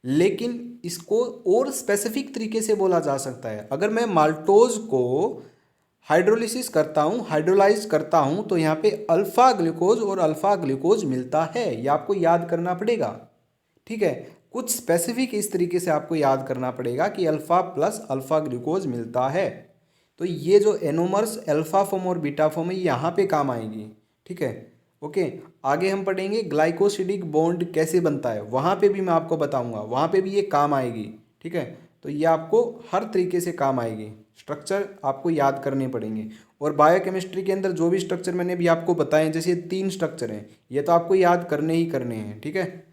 लेकिन इसको और स्पेसिफिक तरीके से बोला जा सकता है। अगर मैं माल्टोज को हाइड्रोलिसिस करता हूँ, हाइड्रोलाइज करता हूँ, तो यहाँ पे अल्फ़ा ग्लूकोज और अल्फ़ा ग्लूकोज मिलता है, ये आपको याद करना पड़ेगा। ठीक है, कुछ स्पेसिफिक इस तरीके से आपको याद करना पड़ेगा कि अल्फ़ा प्लस अल्फ़ा ग्लूकोज मिलता है। तो ये जो एनोमर्स अल्फ़ा फॉर्म और बीटा फॉर्म है यहाँ पे काम आएगी। ठीक है, ओके, आगे हम पढ़ेंगे ग्लाइकोसिडिक बॉन्ड कैसे बनता है, वहाँ पे भी मैं आपको बताऊँगा, वहाँ पे भी ये काम आएगी। ठीक है, तो ये आपको हर तरीके से काम आएगी, स्ट्रक्चर आपको याद करने पड़ेंगे। और बायोकेमिस्ट्री के अंदर जो भी स्ट्रक्चर मैंने भी आपको बताए, जैसे 3 स्ट्रक्चर हैं, ये तो आपको याद करने ही करने हैं, ठीक है।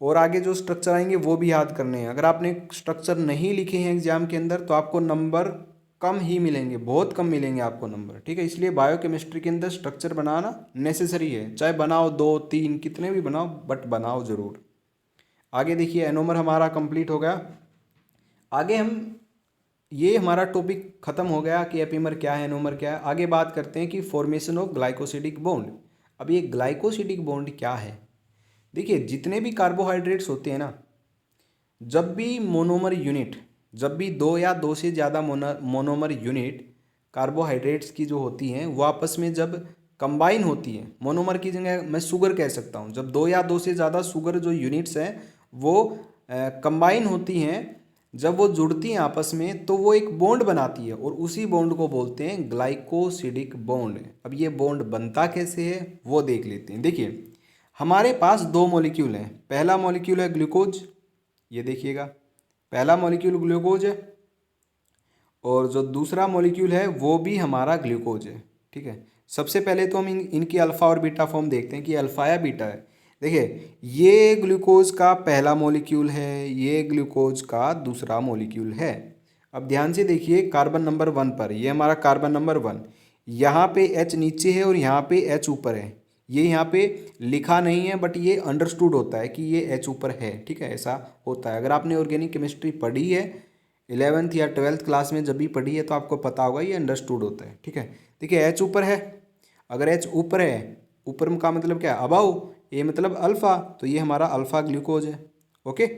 और आगे जो स्ट्रक्चर आएंगे वो भी याद करने हैं। अगर आपने स्ट्रक्चर नहीं लिखे हैं एग्जाम के अंदर तो आपको नंबर कम ही मिलेंगे, बहुत कम मिलेंगे आपको नंबर, ठीक है। इसलिए बायोकेमिस्ट्री के अंदर स्ट्रक्चर बनाना नेसेसरी है, चाहे बनाओ 2 3 कितने भी बनाओ, बट बनाओ ज़रूर। आगे देखिए, एनोमर हमारा कंप्लीट हो गया। आगे हम, ये हमारा टॉपिक खत्म हो गया कि एपीमर क्या है, एनोमर क्या है। आगे बात करते हैं कि फॉर्मेशन ऑफ ग्लाइकोसिडिक बॉन्ड। अब ये ग्लाइकोसिडिक बॉन्ड क्या है? देखिए, जितने भी कार्बोहाइड्रेट्स होते हैं ना, जब भी मोनोमर यूनिट, जब भी 2 या 2 से ज़्यादा मोनोमर यूनिट कार्बोहाइड्रेट्स की जो होती हैं वो आपस में जब कंबाइन होती है, मोनोमर की जगह मैं शुगर कह सकता हूँ, जब 2 या 2 से ज़्यादा शुगर जो यूनिट्स हैं वो कंबाइन होती हैं, जब वो जुड़ती हैं आपस में तो वो एक बॉन्ड बनाती है, और उसी बॉन्ड को बोलते हैं ग्लाइकोसिडिक बॉन्ड। अब ये बॉन्ड बनता कैसे है वो देख लेते हैं। देखिए, हमारे पास 2 मॉलिक्यूल हैं। पहला मॉलिक्यूल है ग्लूकोज, ये देखिएगा, पहला मॉलिक्यूल ग्लूकोज है, और जो दूसरा मॉलिक्यूल है वो भी हमारा ग्लूकोज है, ठीक है। सबसे पहले तो हम इनकी अल्फ़ा और बीटा फॉर्म देखते हैं कि अल्फ़ा या बीटा है। देखिए, ये ग्लूकोज का पहला मॉलिक्यूल है, ये ग्लूकोज का दूसरा मॉलिक्यूल है। अब ध्यान से देखिए, कार्बन नंबर 1 पर, ये हमारा कार्बन नंबर 1, यहाँ पे H नीचे है और यहाँ पे H ऊपर है। ये यहाँ पे लिखा नहीं है बट ये अंडरस्टूड होता है कि ये H ऊपर है, ठीक है, ऐसा होता है। अगर आपने ऑर्गेनिक केमिस्ट्री पढ़ी है 11th या 12th क्लास में, जब भी पढ़ी है तो आपको पता होगा ये अंडरस्टूड होता है, ठीक है। देखिए, H ऊपर है, अगर H ऊपर है, ऊपर का मतलब क्या है, अबाव, ये मतलब अल्फ़ा, तो ये हमारा अल्फ़ा ग्लूकोज है, ओके।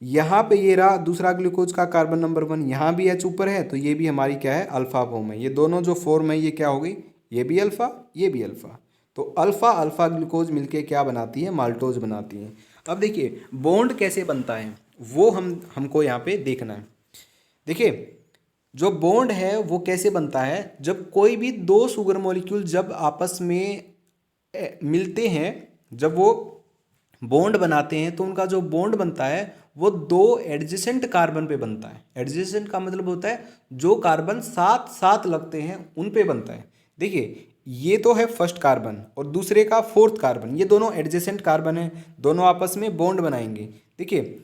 यहाँ पे ये रहा दूसरा ग्लूकोज का कार्बन नंबर 1, यहाँ भी H ऊपर है तो ये भी हमारी क्या है, अल्फ़ा फॉर्म है। ये दोनों जो फॉर्म है ये क्या हो गई, ये भी अल्फ़ा, ये भी अल्फ़ा। तो अल्फ़ा अल्फ़ा ग्लूकोज मिलके क्या बनाती है, माल्टोज बनाती है। अब देखिए, बॉन्ड कैसे बनता है वो हमको यहाँ पे देखना है। देखिए, जो बॉन्ड है वो कैसे बनता है, जब कोई भी 2 शुगर मॉलिक्यूल जब आपस में मिलते हैं, जब वो बॉन्ड बनाते हैं तो उनका जो बॉन्ड बनता है वो 2 एडजेसेंट कार्बन पे बनता है। एडजेसेंट का मतलब होता है जो कार्बन साथ साथ लगते हैं उन पे बनता है। देखिए, ये तो है फर्स्ट कार्बन और दूसरे का फोर्थ कार्बन, ये दोनों एडजेसेंट कार्बन है, दोनों आपस में बॉन्ड बनाएंगे। देखिए,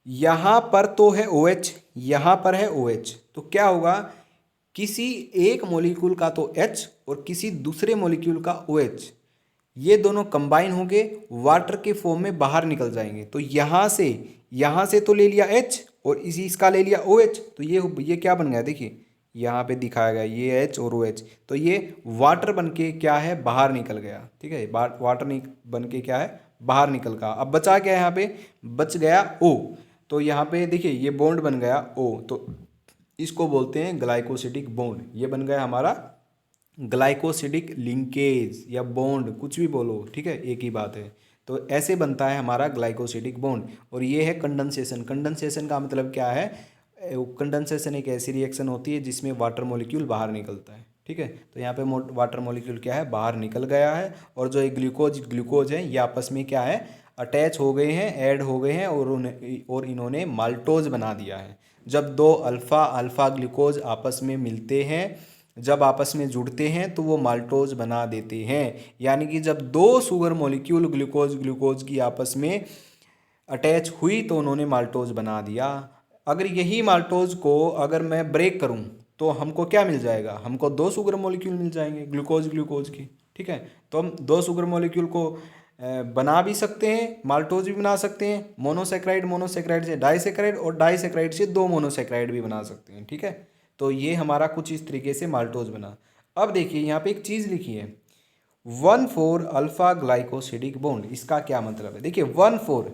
यहाँ पर तो है OH, यहाँ पर है OH, तो क्या होगा, किसी एक मॉलिक्यूल का तो H और किसी दूसरे मॉलिक्यूल का OH, ये दोनों कंबाइन होंगे वाटर के फॉर्म में बाहर निकल जाएंगे। तो यहाँ से तो ले लिया H और इसका ले लिया OH, तो ये क्या बन गया, देखिए यहाँ पे दिखाया गया ये H और OH, तो ये वाटर बन के क्या है, बाहर निकल गया, ठीक है। वाटर बन के क्या है, बाहर निकल गया। अब बचा क्या है, यहाँ पे बच गया O, तो यहाँ पे देखिए ये बॉन्ड बन गया O, तो इसको बोलते हैं ग्लाइकोसिडिक बॉन्ड। ये बन गया हमारा ग्लाइकोसिडिक लिंकेज या बॉन्ड, कुछ भी बोलो, ठीक है, एक ही बात है। तो ऐसे बनता है हमारा ग्लाइकोसिडिक बॉन्ड। और ये है कंडेंसेशन। कंडेंसेशन का मतलब क्या है, कंडेंसेशन एक ऐसी रिएक्शन होती है जिसमें वाटर मॉलिक्यूल बाहर निकलता है, ठीक है। तो यहाँ पे वाटर मॉलिक्यूल क्या है, बाहर निकल गया है, और जो ये ग्लूकोज है ये आपस में क्या है, अटैच हो गए हैं, ऐड हो गए हैं, और इन्होंने माल्टोज बना दिया है। जब 2 अल्फ़ा अल्फ़ा ग्लूकोज आपस में मिलते हैं, जब आपस में जुड़ते हैं तो वो माल्टोज बना देते हैं। यानी कि जब 2 शुगर मॉलिक्यूल ग्लूकोज की आपस में अटैच हुई तो उन्होंने माल्टोज बना दिया। अगर यही माल्टोज को अगर मैं ब्रेक करूं तो हमको क्या मिल जाएगा, हमको 2 शुगर मॉलिक्यूल मिल जाएंगे ग्लूकोज की, ठीक है। तो हम 2 शुगर मॉलिक्यूल को बना भी सकते हैं, माल्टोज भी बना सकते हैं, मोनोसेक्राइड से डाइसेक्राइड और डाइसेक्राइड से 2 मोनोसेक्राइड भी बना सकते हैं, ठीक है। तो ये हमारा कुछ इस तरीके से माल्टोज बना। अब देखिए, यहाँ पे एक चीज़ लिखी है 1,4 अल्फा ग्लाइकोसिडिक बॉन्ड। इसका क्या मतलब है, देखिए 1,4,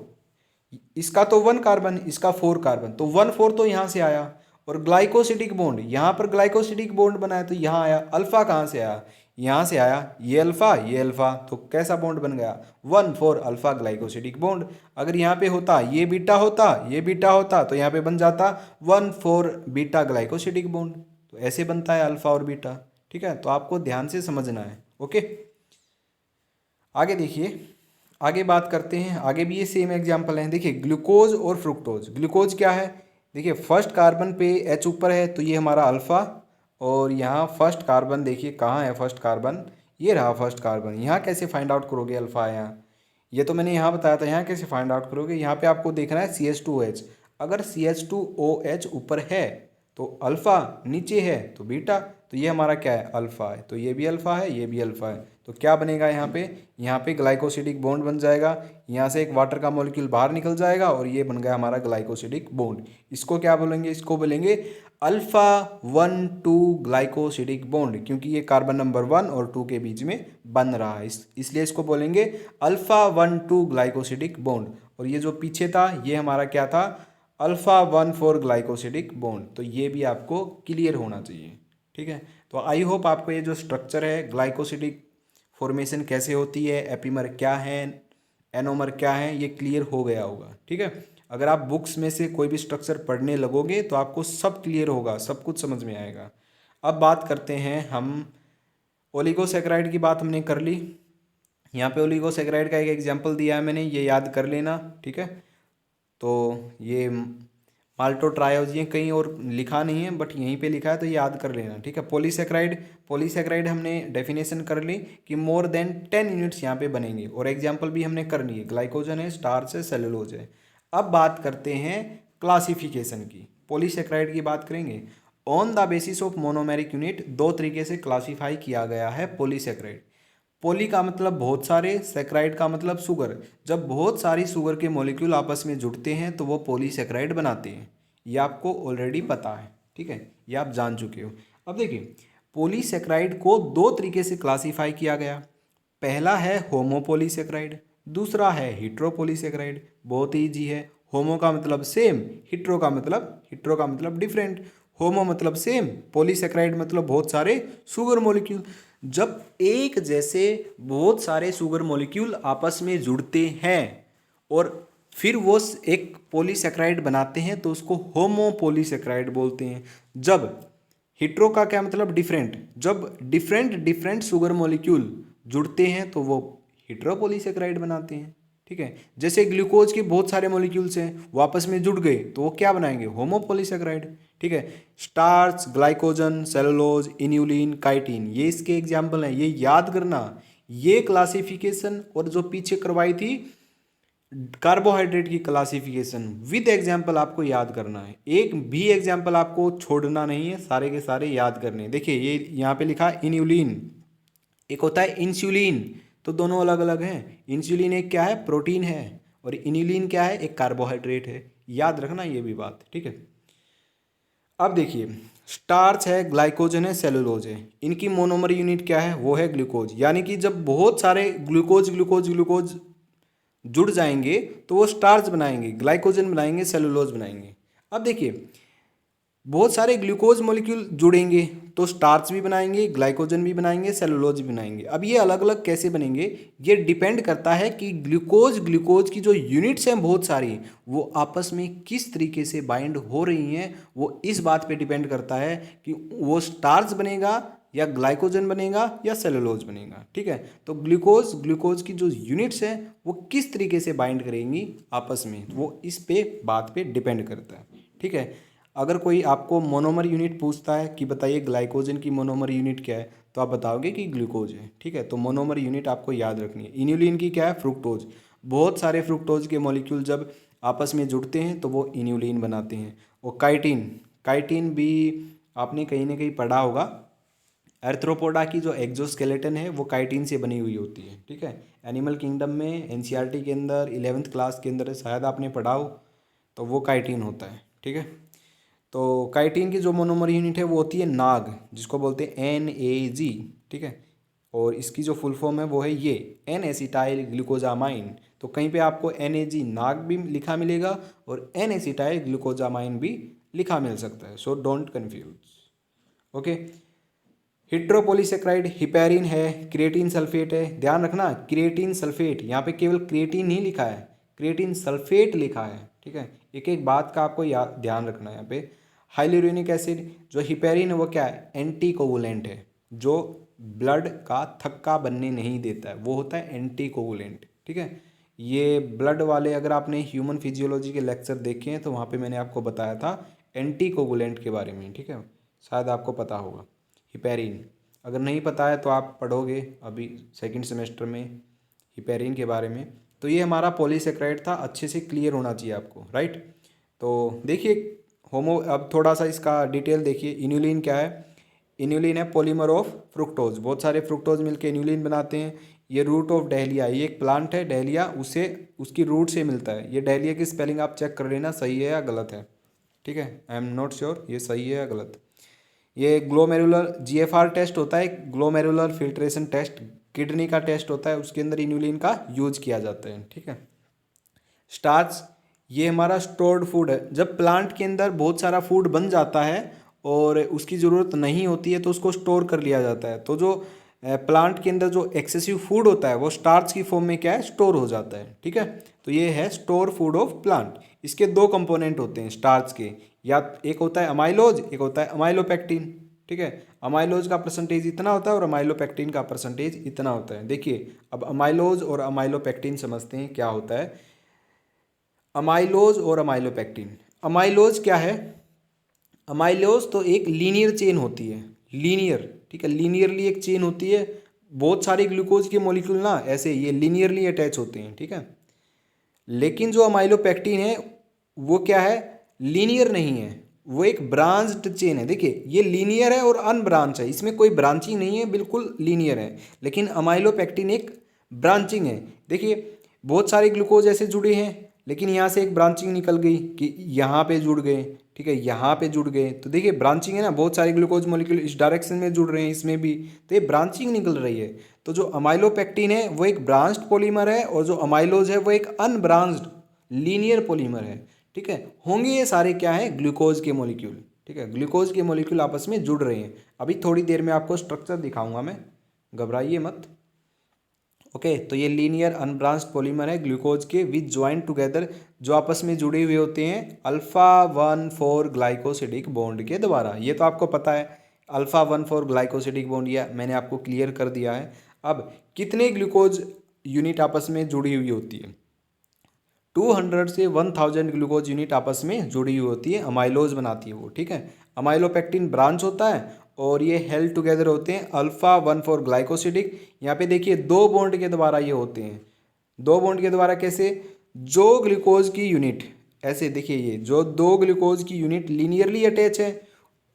इसका तो 1 कार्बन, इसका 4 कार्बन, तो 1,4 तो यहाँ से आया, और ग्लाइकोसिडिक बॉन्ड यहाँ पर ग्लाइकोसिडिक बॉन्ड बनाया तो यहाँ आया। अल्फा कहाँ से आया, यहाँ से आया, ये अल्फा, तो कैसा बॉन्ड बन गया, 1,4 अल्फा ग्लाइकोसिडिक बॉन्ड। अगर यहाँ पे होता ये बीटा होता तो यहाँ पे बन जाता 1,4 बीटा ग्लाइकोसिडिक बॉन्ड। तो ऐसे बनता है अल्फा और बीटा, ठीक है। तो आपको ध्यान से समझना है, ओके। आगे देखिए, आगे बात करते हैं, आगे भी ये सेम एग्जाम्पल है। देखिए, ग्लूकोज और फ्रुक्टोज। ग्लूकोज क्या है, देखिए फर्स्ट कार्बन पे H ऊपर है तो ये हमारा अल्फ़ा, और यहाँ फर्स्ट कार्बन देखिए कहाँ है फर्स्ट कार्बन, ये रहा फर्स्ट कार्बन। यहाँ कैसे फाइंड आउट करोगे अल्फ़ा है यहाँ, ये तो मैंने यहाँ बताया था, यहाँ कैसे फाइंड आउट करोगे। यहाँ पे आपको देखना है CH2OH, अगर CH2OH ऊपर है तो अल्फ़ा, नीचे है तो बीटा, तो ये हमारा क्या है अल्फ़ा है, तो ये भी अल्फ़ा है ये भी अल्फ़ा है। तो क्या बनेगा यहाँ पे ग्लाइकोसिडिक बॉन्ड बन जाएगा, यहाँ से एक वाटर का मॉलिक्यूल बाहर निकल जाएगा और ये बन गया हमारा ग्लाइकोसिडिक बॉन्ड। इसको क्या बोलेंगे, इसको बोलेंगे अल्फ़ा 1,2 ग्लाइकोसिडिक बॉन्ड, क्योंकि ये कार्बन नंबर 1 और 2 के बीच में बन रहा है, इसलिए इसको बोलेंगे अल्फ़ा 1,2 ग्लाइकोसिडिक बॉन्ड। और ये जो पीछे था ये हमारा क्या था, अल्फ़ा 1,4 ग्लाइकोसिडिक बॉन्ड। तो ये भी आपको क्लियर होना चाहिए, ठीक है। तो आई होप आपको ये जो स्ट्रक्चर है ग्लाइकोसिडिक फॉर्मेशन कैसे होती है, एपीमर क्या है, एनोमर क्या है, ये क्लियर हो गया होगा, ठीक है। अगर आप बुक्स में से कोई भी स्ट्रक्चर पढ़ने लगोगे तो आपको सब क्लियर होगा, सब कुछ समझ में आएगा। अब बात करते हैं हम ओलिगोसैकेराइड की, बात हमने कर ली। यहाँ पे ओलिगोसैकेराइड का एक एग्जांपल दिया है मैंने, ये याद कर लेना, ठीक है। तो ये माल्टोट्रायोज, ये कहीं और लिखा नहीं है बट यहीं पे लिखा है तो ये याद कर लेना, ठीक है। पॉलीसैकेराइड, पॉलीसैकेराइड हमने डेफिनेशन कर ली कि मोर देन 10 यूनिट्स यहाँ पे बनेंगे, और एग्जांपल भी हमने कर ली है, ग्लाइकोजन है, स्टार्च है, सेलुलोज है। अब बात करते हैं क्लासिफिकेशन की, पॉलीसैकेराइड की बात करेंगे। On the basis of monomeric unit, दो तरीके से क्लासीफाई किया गया है पॉलीसैकेराइड। पोली का मतलब बहुत सारे, सैकराइड का मतलब शुगर। जब बहुत सारी शुगर के मॉलिक्यूल आपस में जुड़ते हैं तो वो पॉलीसैकराइड बनाते हैं, ये आपको ऑलरेडी पता है, ठीक है, ये आप जान चुके हो। अब देखिए पॉलीसैकराइड को दो तरीके से क्लासीफाई किया गया। पहला है होमोपॉलीसैकराइड, दूसरा है हिट्रोपॉलीसैकराइड। बहुत ईजी है, होमो का मतलब सेम, हिट्रो का मतलब डिफरेंट। होमो मतलब सेम, पॉलीसैकराइड मतलब बहुत सारे शुगर मॉलिक्यूल। जब एक जैसे बहुत सारे शुगर मॉलिक्यूल आपस में जुड़ते हैं और फिर वो एक पॉलीसैकराइड बनाते हैं तो उसको होमोपॉलीसैकराइड बोलते हैं। जब हिट्रो का क्या मतलब डिफरेंट, जब डिफरेंट डिफरेंट शुगर मॉलिक्यूल जुड़ते हैं तो वो हिट्रोपॉलीसैकराइड बनाते हैं, ठीक है। जैसे ग्लूकोज के बहुत सारे मॉलिक्यूल्स हैं वो आपस में जुड़ गए तो वो क्या बनाएंगे, होमोपॉलीसैकराइड, ठीक है। Starch, glycogen, cellulose, inulin, chitin, ये इसके एग्जाम्पल हैं, ये याद करना। ये क्लासिफिकेशन और जो पीछे करवाई थी कार्बोहाइड्रेट की क्लासिफिकेशन विद एग्जाम्पल आपको याद करना है, एक भी एग्जाम्पल आपको छोड़ना नहीं है, सारे के सारे याद करने हैं। देखिए ये यहाँ पे लिखा है इन्यूलिन, एक होता है इंसुलिन, तो दोनों अलग अलग हैं। इंसुलिन एक क्या है, प्रोटीन है, और इन्यूलिन क्या है, एक कार्बोहाइड्रेट है। याद रखना ये भी बात, ठीक है। अब देखिए स्टार्च है, ग्लाइकोजन है, सेलुलोज है, इनकी मोनोमर यूनिट क्या है, वो है ग्लूकोज। यानी कि जब बहुत सारे ग्लूकोज ग्लूकोज ग्लूकोज जुड़ जाएंगे तो वो स्टार्च बनाएंगे, ग्लाइकोजन बनाएंगे, सेलुलोज बनाएंगे। अब देखिए बहुत सारे ग्लूकोज मॉलिक्यूल जुड़ेंगे तो स्टार्च भी बनाएंगे, ग्लाइकोजन भी बनाएंगे, सेलुलोज भी बनाएंगे। अब ये अलग अलग कैसे बनेंगे, ये डिपेंड करता है कि ग्लूकोज ग्लूकोज की जो यूनिट्स हैं बहुत सारी, वो आपस में किस तरीके से बाइंड हो रही हैं। वो इस बात पे डिपेंड करता है कि वो स्टार्च बनेगा या ग्लाइकोजन बनेगा या सेलुलोज बनेगा, ठीक है। तो ग्लूकोज ग्लूकोज की जो यूनिट्स हैं वो किस तरीके से बाइंड करेंगी आपस में, वो इस पे बात पे डिपेंड करता है, ठीक है। अगर कोई आपको मोनोमर यूनिट पूछता है कि बताइए ग्लाइकोजन की मोनोमर यूनिट क्या है, तो आप बताओगे कि ग्लूकोज है, ठीक है। तो मोनोमर यूनिट आपको याद रखनी है। इन्यूलिन की क्या है, फ्रुक्टोज। बहुत सारे फ्रुक्टोज के मॉलिक्यूल जब आपस में जुड़ते हैं तो वो इन्यूलिन बनाते हैं। और काइटिन, काइटिन भी आपने कहीं ना कहीं पढ़ा होगा। एर्थ्रोपोडा की जो एक्जोस्केलेटन है वो काइटिन से बनी हुई होती है, ठीक है। एनिमल किंगडम में एनसीईआरटी के अंदर 11th क्लास के अंदर शायद आपने पढ़ा हो, तो वो काइटिन होता है, ठीक है। तो काइटिन की जो मोनोमर यूनिट है वो होती है नाग, जिसको बोलते हैं NAG, ठीक है। और इसकी जो फुल फॉर्म है वो है ये एन एसिटाइल ग्लूकोजामाइन। तो कहीं पे आपको NAG नाग भी लिखा मिलेगा और एन एसिटाइल ग्लूकोजामाइन भी लिखा मिल सकता है, so don't confuse, okay. Heteropolysaccharide heparin है, क्रिएटिन सल्फेट है। ध्यान रखना क्रिएटिन सल्फेट, यहाँ पे केवल क्रिएटिन नहीं लिखा है, क्रिएटिन सल्फेट लिखा है, ठीक है। एक एक बात का आपको ध्यान रखना है यहाँ पे। हाइलुरोनिक एसिड, जो हिपैरिन है वो क्या है, एंटी कोगुलेंट है, जो ब्लड का थक्का बनने नहीं देता है, वो होता है एंटी कोगुलेंट, ठीक है। ये ब्लड वाले, अगर आपने ह्यूमन फिजियोलॉजी के लेक्चर देखे हैं तो वहाँ पे मैंने आपको बताया था एंटीकोगुलेंट के बारे में, ठीक है, शायद आपको पता होगा, हिपैरिन। अगर नहीं पता है तो आप पढ़ोगे अभी सेकंड सेमेस्टर में हिपैरिन के बारे में। तो ये हमारा पॉलीसेक्राइड था, अच्छे से क्लियर होना चाहिए आपको, राइट। तो देखिए होमो, अब थोड़ा सा इसका डिटेल देखिए। इन्यूलिन क्या है? इन्यूलिन है पॉलीमर ऑफ फ्रुक्टोज, बहुत सारे फ्रुक्टोज मिलके इन्यूलिन बनाते हैं। ये रूट ऑफ डहलिया, ये एक प्लांट है डहलिया, उसे उसकी रूट से मिलता है। ये डहलिया की स्पेलिंग आप चेक कर लेना, सही है या गलत है, ठीक है, आई एम नॉट श्योर ये सही है या गलत। ये ग्लोमेरुलर जीएफआर टेस्ट होता है, ग्लोमेरुलर फिल्ट्रेशन टेस्ट, किडनी का टेस्ट होता है, उसके अंदर इन्यूलिन का यूज किया जाता है, ठीक है। स्टार्च, ये हमारा स्टोर्ड फूड है। जब प्लांट के अंदर बहुत सारा फूड बन जाता है और उसकी ज़रूरत नहीं होती है तो उसको स्टोर कर लिया जाता है। तो जो प्लांट के अंदर जो एक्सेसिव फूड होता है वो स्टार्च की फॉर्म में क्या है, स्टोर हो जाता है, ठीक है। तो ये है स्टोर फूड ऑफ प्लांट। इसके दो कंपोनेंट होते हैं स्टार्च के, या एक होता है अमाइलोज, एक होता है अमाइलोपेक्टिन, ठीक है। अमाइलोज का परसेंटेज इतना होता है और अमाइलोपेक्टिन का परसेंटेज इतना होता है। देखिए अब अमाइलोज और अमाइलोपेक्टिन समझते हैं क्या होता है। अमाइलोज और अमाइलोपेक्टिन, अमाइलोज क्या है? अमाइलोज तो एक लीनियर चेन होती है, लीनियर, ठीक है, लीनियरली एक चेन होती है। बहुत सारे ग्लूकोज के मॉलिक्यूल ना ऐसे ये लीनियरली अटैच होते हैं, ठीक है। लेकिन जो अमाइलोपेक्टिन है वो क्या है, लीनियर नहीं है, वो एक ब्रांच्ड चेन है। देखिए ये लीनियर है और अनब्रांच है, इसमें कोई ब्रांचिंग नहीं है, बिल्कुल लीनियर है। लेकिन अमाइलोपेक्टिन एक ब्रांचिंग है। देखिए बहुत सारे ग्लूकोज ऐसे जुड़े हैं, लेकिन यहाँ से एक ब्रांचिंग निकल गई कि यहाँ पे जुड़ गए, ठीक है, यहाँ पे जुड़ गए। तो देखिए ब्रांचिंग है ना, बहुत सारे ग्लूकोज मॉलिक्यूल इस डायरेक्शन में जुड़ रहे हैं, इसमें भी, तो ये ब्रांचिंग निकल रही है। तो जो अमाइलोपेक्टिन है वो एक ब्रांच्ड पॉलीमर है और जो अमाइलोज है वो एक अनब्रांच्ड लीनियर पॉलीमर है, ठीक है। होंगे ये सारे क्या है, ग्लूकोज के मॉलिक्यूल, ठीक है, ग्लूकोज के मॉलिक्यूल आपस में जुड़ रहे हैं। अभी थोड़ी देर में आपको स्ट्रक्चर दिखाऊंगा मैं, घबराइए मत। ओके तो ये लीनियर अनब्रांच्ड पॉलीमर है ग्लूकोज के विच ज्वाइन टुगेदर, जो आपस में जुड़े हुए होते हैं अल्फा 1,4 ग्लाइकोसिडिक बॉन्ड के द्वारा। ये तो आपको पता है, अल्फा 1,4 ग्लाइकोसिडिक बॉन्ड, या मैंने आपको क्लियर कर दिया है। अब कितने ग्लूकोज यूनिट आपस में जुड़ी हुई होती है? 200 से 1000 ग्लूकोज यूनिट आपस में जुड़ी हुई होती है, अमाइलोज बनाती है वो, ठीक है। अमाइलोपेक्टिन ब्रांच होता है और ये हेल्ड टुगेदर होते हैं अल्फा 1,4 ग्लाइकोसिडिक। यहाँ पे देखिए दो बॉन्ड के द्वारा ये होते हैं, दो बॉन्ड के द्वारा कैसे? जो ग्लूकोज की यूनिट, ऐसे देखिए ये जो दो ग्लूकोज की यूनिट लीनियरली अटैच है,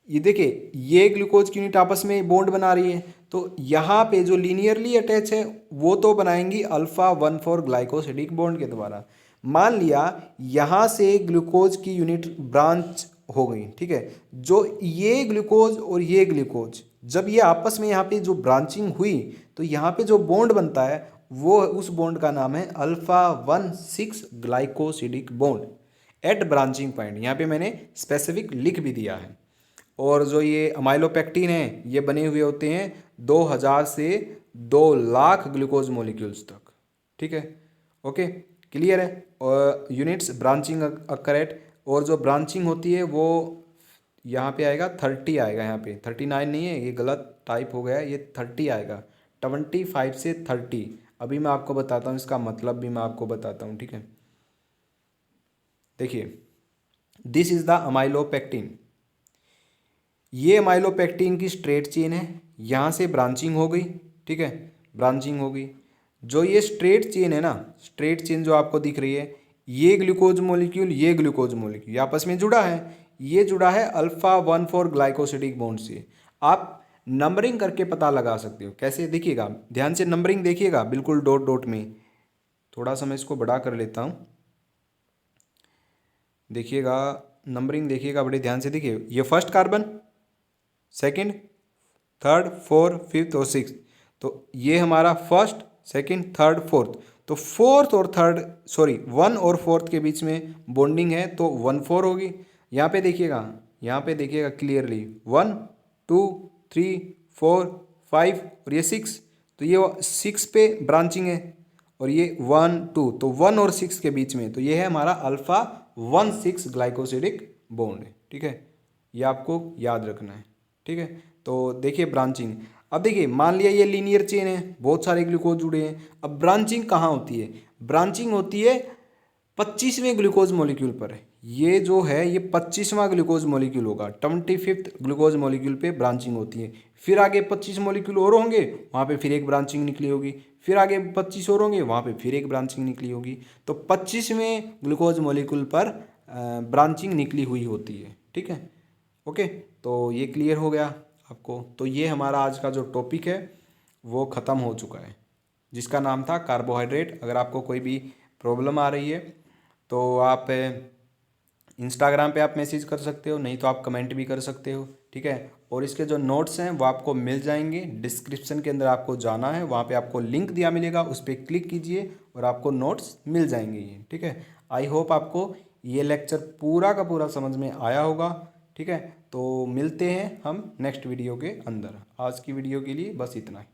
ये देखिए ये ग्लूकोज की यूनिट आपस में बॉन्ड बना रही है, तो यहाँ पे जो लीनियरली अटैच है वो तो बनाएंगी अल्फा 1,4 ग्लाइकोसिडिक बॉन्ड के द्वारा। मान लिया यहाँ से ग्लूकोज की यूनिट ब्रांच हो गई, ठीक है। जो ये ग्लूकोज और ये ग्लूकोज जब ये आपस में यहाँ पे जो ब्रांचिंग हुई तो यहाँ पे जो बॉन्ड बनता है वो उस बॉन्ड का नाम है alpha 1,6 glycosidic bond at branching point. यहाँ पे मैंने स्पेसिफिक लिख भी दिया है। और जो ये अमाइलोपेक्टिन है ये बने हुए होते हैं 2000 से 2 लाख ग्लूकोज मॉलिक्यूल्स तक, ठीक है। ओके क्लियर है। और यूनिट्स ब्रांचिंग अकरेट, और जो ब्रांचिंग होती है वो यहाँ पे आएगा 30 आएगा, यहाँ पे 39 नहीं है, ये गलत टाइप हो गया है, ये 30 आएगा, 25 से 30। अभी मैं आपको बताता हूँ, इसका मतलब भी मैं आपको बताता हूँ, ठीक है। देखिए दिस इज द अमाइलोपेक्टिन, ये अमाइलोपेक्टिन की स्ट्रेट चेन है, यहाँ से ब्रांचिंग हो गई, ठीक है, ब्रांचिंग हो गई। जो ये स्ट्रेट चेन है ना, स्ट्रेट चेन जो आपको दिख रही है, ये ग्लूकोज मॉलिक्यूल, ये ग्लूकोज मॉलिक्यूल आपस में जुड़ा है, ये जुड़ा है अल्फा 1,4 ग्लाइकोसिडिक बॉन्ड से। आप नंबरिंग करके पता लगा सकते हो, कैसे देखिएगा, ध्यान से नंबरिंग देखिएगा, बिल्कुल डॉट डॉट में। थोड़ा सा मैं इसको बड़ा कर लेता हूँ, देखिएगा नंबरिंग देखिएगा बड़े ध्यान से। देखिए ये first carbon, second, third, fourth, fifth और सिक्स, तो ये हमारा फर्स्ट, सेकंड, थर्ड, फोर्थ। तो फोर्थ और थर्ड, सॉरी 1 और 4 के बीच में बॉन्डिंग है तो 1,4 होगी। यहाँ पे देखिएगा, यहाँ पे देखिएगा क्लियरली 1, 2, 3, 4, 5 और ये 6, तो ये 6 पे ब्रांचिंग है, और ये 1, 2, तो 1 और 6 के बीच में, तो ये है हमारा अल्फा 1,6 ग्लाइकोसिडिक बॉन्ड, ठीक है। ये आपको याद रखना है, ठीक है। तो देखिए ब्रांचिंग, अब देखिए मान लिया ये लीनियर चेन है, बहुत सारे ग्लूकोज जुड़े हैं। अब ब्रांचिंग कहाँ होती है? ब्रांचिंग होती है 25वें ग्लूकोज मॉलिक्यूल पर। ये जो है ये 25वां ग्लूकोज मॉलिक्यूल होगा, 25th ग्लूकोज मॉलिक्यूल पे ब्रांचिंग होती है। फिर आगे 25 मॉलिक्यूल और होंगे, वहाँ पे फिर एक ब्रांचिंग निकली होगी। फिर आगे 25 और होंगे, वहाँ पे फिर एक ब्रांचिंग निकली होगी। तो 25वें ग्लूकोज मॉलिक्यूल पर ब्रांचिंग निकली हुई होती है। ठीक है, ओके। तो ये क्लियर हो गया आपको। तो ये हमारा आज का जो टॉपिक है वो ख़त्म हो चुका है, जिसका नाम था कार्बोहाइड्रेट। अगर आपको कोई भी प्रॉब्लम आ रही है तो आप इंस्टाग्राम पे आप मैसेज कर सकते हो, नहीं तो आप कमेंट भी कर सकते हो। ठीक है, और इसके जो नोट्स हैं वो आपको मिल जाएंगे। डिस्क्रिप्शन के अंदर आपको जाना है, वहाँ पे आपको लिंक दिया मिलेगा, उस पर क्लिक कीजिए और आपको नोट्स मिल जाएंगे ये। ठीक है, आई होप आपको ये लेक्चर पूरा का पूरा समझ में आया होगा। ठीक है, तो मिलते हैं हम नेक्स्ट वीडियो के अंदर। आज की वीडियो के लिए बस इतना ही।